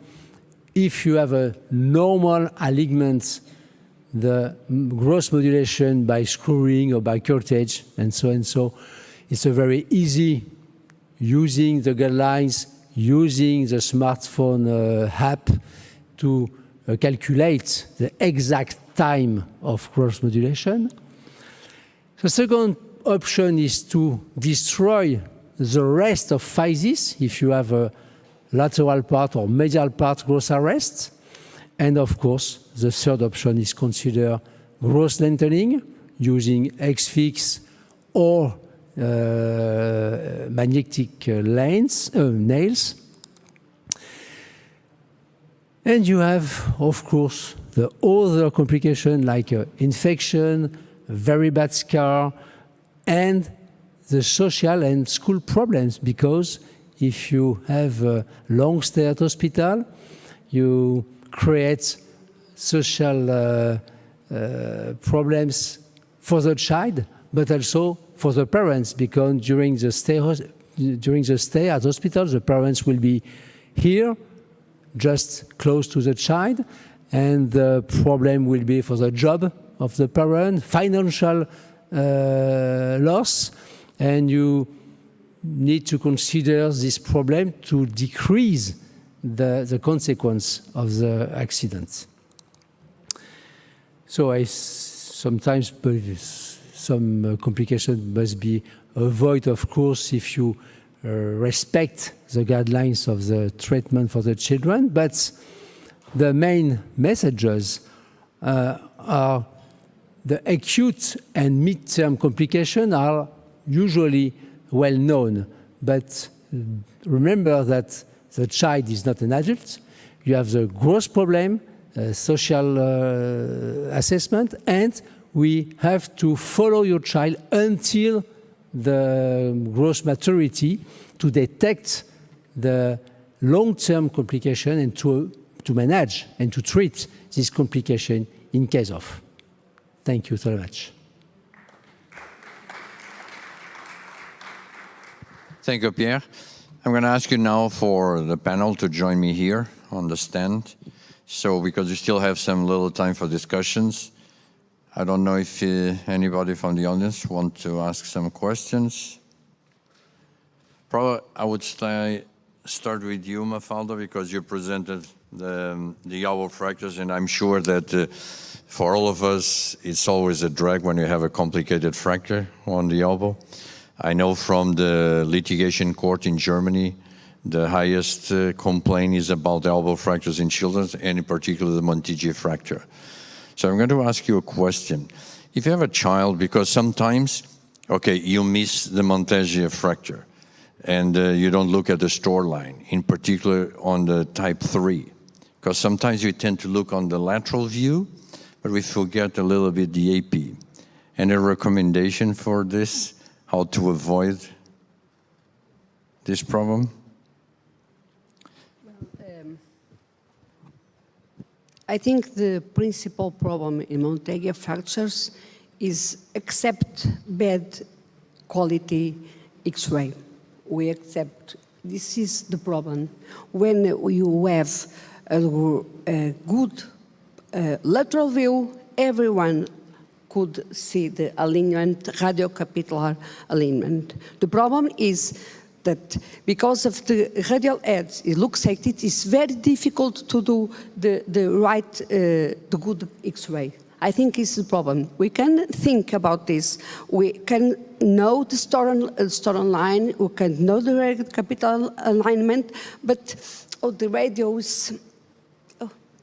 if you have a normal alignment, the growth modulation by screwing or by curettage, and so, it's a very easy, using the guidelines, using the smartphone app to calculate the exact time of growth modulation. The second option is to destroy the rest of physis if you have a lateral part or medial part growth arrest. And of course, the third option is consider growth lengthening using X-fix or magnetic nails. And you have, of course, the other complication like infection, very bad scar, and the social and school problems, because if you have a long stay at hospital, you create social problems for the child, but also for the parents, because during the stay at hospital, the parents will be here, just close to the child, and the problem will be for the job of the parent, financial loss, and you need to consider this problem to decrease the consequence of the accident. So I sometimes believe some complications must be avoided, of course, if you respect the guidelines of the treatment for the children, but the main messages are the acute and mid-term complications are usually well known, but remember that the child is not an adult. You have the growth problem, social assessment, and we have to follow your child until the growth maturity to detect the long-term complication and to manage and to treat this complication in case of. Thank you so much. Thank you, Pierre. I'm going to ask you now for the panel to join me here on the stand. So, because we still have some little time for discussions, I don't know if anybody from the audience wants to ask some questions. Probably I would start with you, Mafalda, because you presented the elbow fractures, and I'm sure that for all of us, it's always a drag when you have a complicated fracture on the elbow. I know from the litigation court in Germany, the highest complaint is about elbow fractures in children, and in particular the Montigia fracture. So I'm going to ask you a question. If you have a child, because sometimes, okay, you miss the Montigia fracture, and you don't look at the store line, in particular on the type 3, because sometimes you tend to look on the lateral view, but we forget a little bit the AP. Any recommendation for this? How to avoid this problem? I think the principal problem in Montigia fractures is accept bad quality X-ray. We accept, this is the problem. When you have a good lateral view, everyone could see the alignment, radiocapitular alignment. The problem is that because of the radial edge, it looks like it is very difficult to do the good X-ray. I think it's the problem. We can think about this. We can know the storon line, we can know the radiocapitular alignment, but the radio is,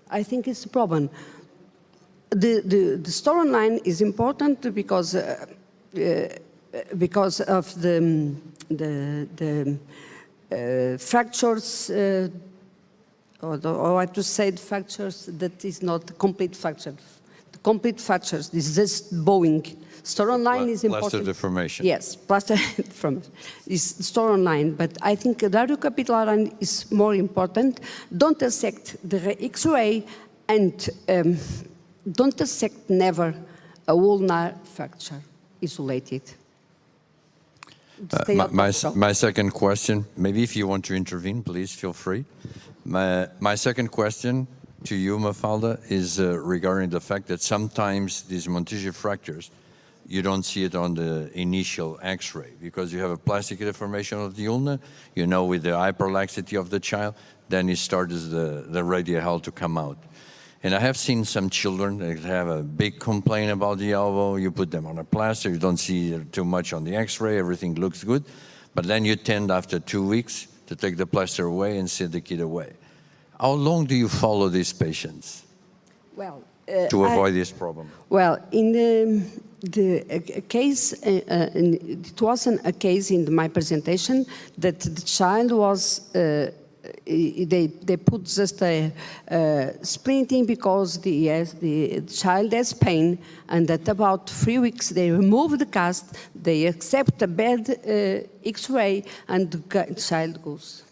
I think it's the problem. The storon line is important because of the fractures, or I have to say the fractures that is not complete fracture. complete fractures. This is just bowing. Store online is important. Plaster deformation. Yes, plaster deformation is store online, but I think radiocapitular line is more important. Don't dissect the X-ray and don't dissect never a ulnar fracture isolated. Stay out of trouble. My second question, maybe if you want to intervene, please feel free. My second question to you, Mafalda, is regarding the fact that sometimes these Montegia fractures, you don't see it on the initial X-ray because you have a plastic deformation of the ulna, you know, with the hyperlaxity of the child, then it starts the radial to come out. And I have seen some children that have a big complaint about the elbow. You put them on a plaster, you don't see too much on the X-ray, everything looks good. But then you tend after 2 weeks to take the plaster away and send the kid away. How long do you follow these patients to avoid this problem? Well, in the case, it wasn't a case in my presentation that the child was, they put just a splinting because the child has pain, and at about 3 weeks they remove the cast, they accept a bad X-ray, and the child goes.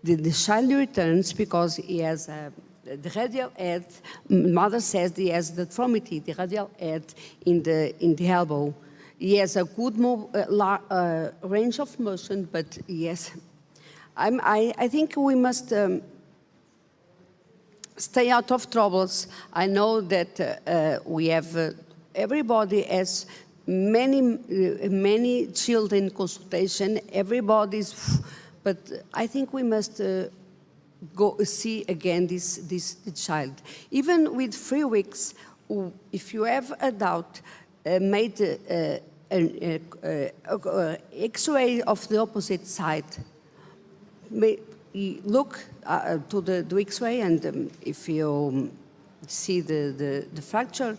The child returns because he has the radial head. Mother says he has the deformity, the radial head in the elbow. He has a good range of motion, but yes, I think we must stay out of troubles. I know that we have everybody has many children in consultation. Everybody's. But I think we must go see again this child. Even with 3 weeks, if you have a doubt, made an X-ray of the opposite side, look to the X-ray, and if you see the fracture,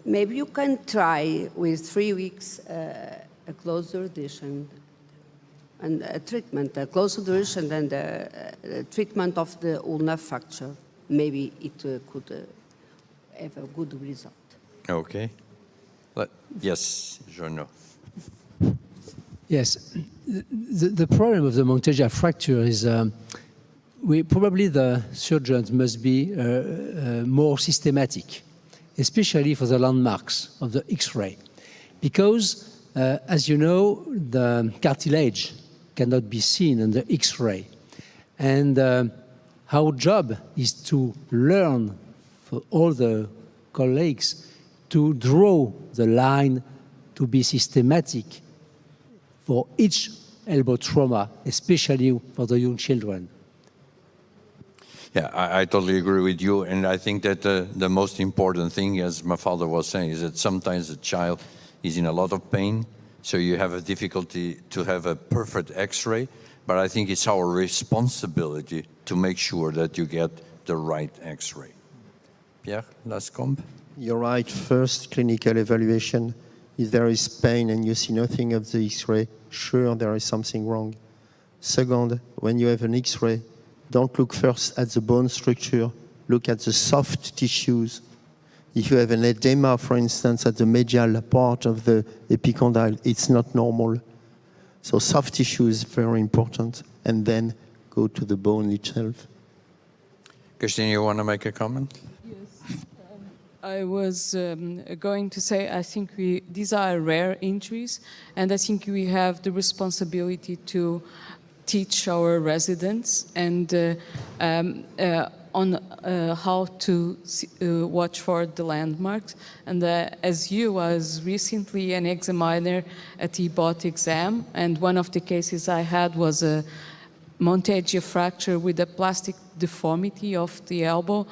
maybe you can try with 3 weeks a closed duration and a treatment, a closer duration than the treatment of the ulnar fracture. Maybe it could have a good result. Okay. Yes, Jono. Yes, the problem of the Montegia fracture is probably the surgeons must be more systematic, especially for the landmarks of the X-ray, because as you know, the cartilage cannot be seen on the X-ray. And our job is to learn for all the colleagues to draw the line to be systematic for each elbow trauma, especially for the young children. Yeah, I totally agree with you. And I think that the most important thing, as my father was saying, is that sometimes the child is in a lot of pain, so you have a difficulty to have a perfect X-ray, but I think it's our responsibility to make sure that you get the right X-ray. Pierre Lascombe? You're right. First, clinical evaluation. If there is pain and you see nothing of the X-ray, sure, there is something wrong. Second, when you have an X-ray, don't look first at the bone structure, look at the soft tissues. If you have an edema, for instance, at the medial part of the epicondyle, it's not normal. So soft tissue is very important, and then go to the bone itself. Christine, you want to make a comment? Yes. I was going to say, I think these are rare injuries, and I think we have the responsibility to teach our residents and on how to watch for the landmarks. And as you was recently an examiner at the EBOT exam, and one of the cases I had was a Montegia fracture with a plastic deformity of the elbow,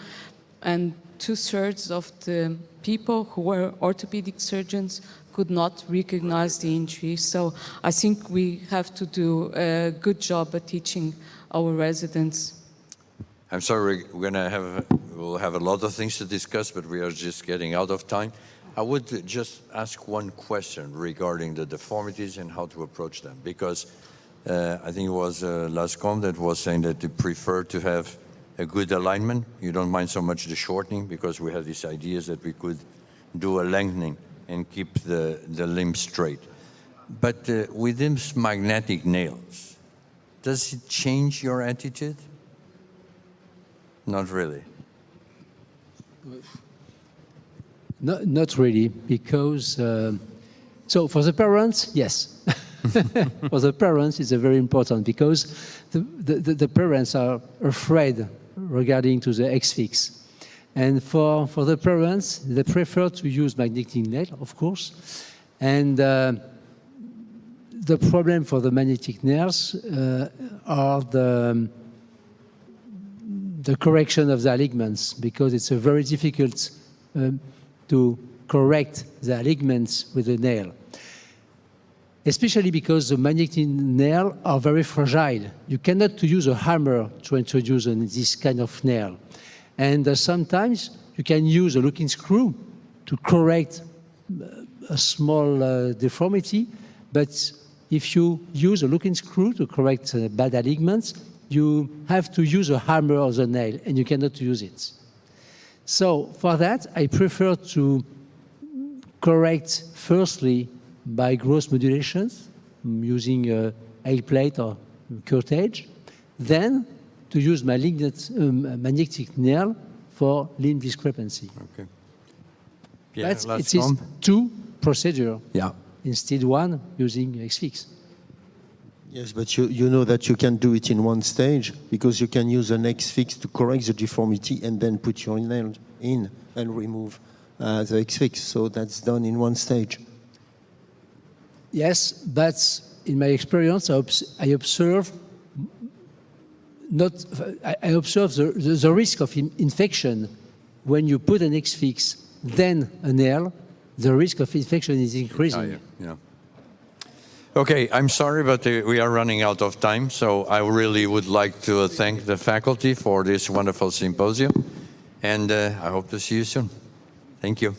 and 2/3 of the people who were orthopedic surgeons could not recognize the injury. So I think we have to do a good job at teaching our residents. I'm sorry, we'll have a lot of things to discuss, but we are just getting out of time. I would just ask one question regarding the deformities and how to approach them, because I think it was Lascombe that was saying that they prefer to have a good alignment. You don't mind so much the shortening because we have these ideas that we could do a lengthening and keep the limb straight. But with these magnetic nails, does it change your attitude? Not really. Not really, because, so for the parents, yes. For the parents, it's very important because the parents are afraid regarding to the X-fix. And for the parents, they prefer to use magnetic nail, of course. And the problem for the magnetic nails are the correction of the ligaments, because it's very difficult to correct the ligaments with a nail. Especially because the magnetic nails are very fragile. You cannot use a hammer to introduce this kind of nail. And sometimes you can use a looking screw to correct a small deformity, but if you use a looking screw to correct bad ligaments, you have to use a hammer or the nail, and you cannot use it. So for that, I prefer to correct firstly by gross modulations, using a L plate or curettage, then to use my magnetic nail for limb discrepancy. Okay. Pierre, But it is two procedures instead one using X-fix. Yes, but you know that you can do it in one stage because you can use an X-fix to correct the deformity and then put your nail in and remove the X-fix. So that's done in one stage. Yes, but in my experience, I observe the risk of infection when you put an X-fix, then a nail. The risk of infection is increasing. Yeah. Okay, I'm sorry, but we are running out of time. So I really would like to thank the faculty for this wonderful symposium, and I hope to see you soon. Thank you.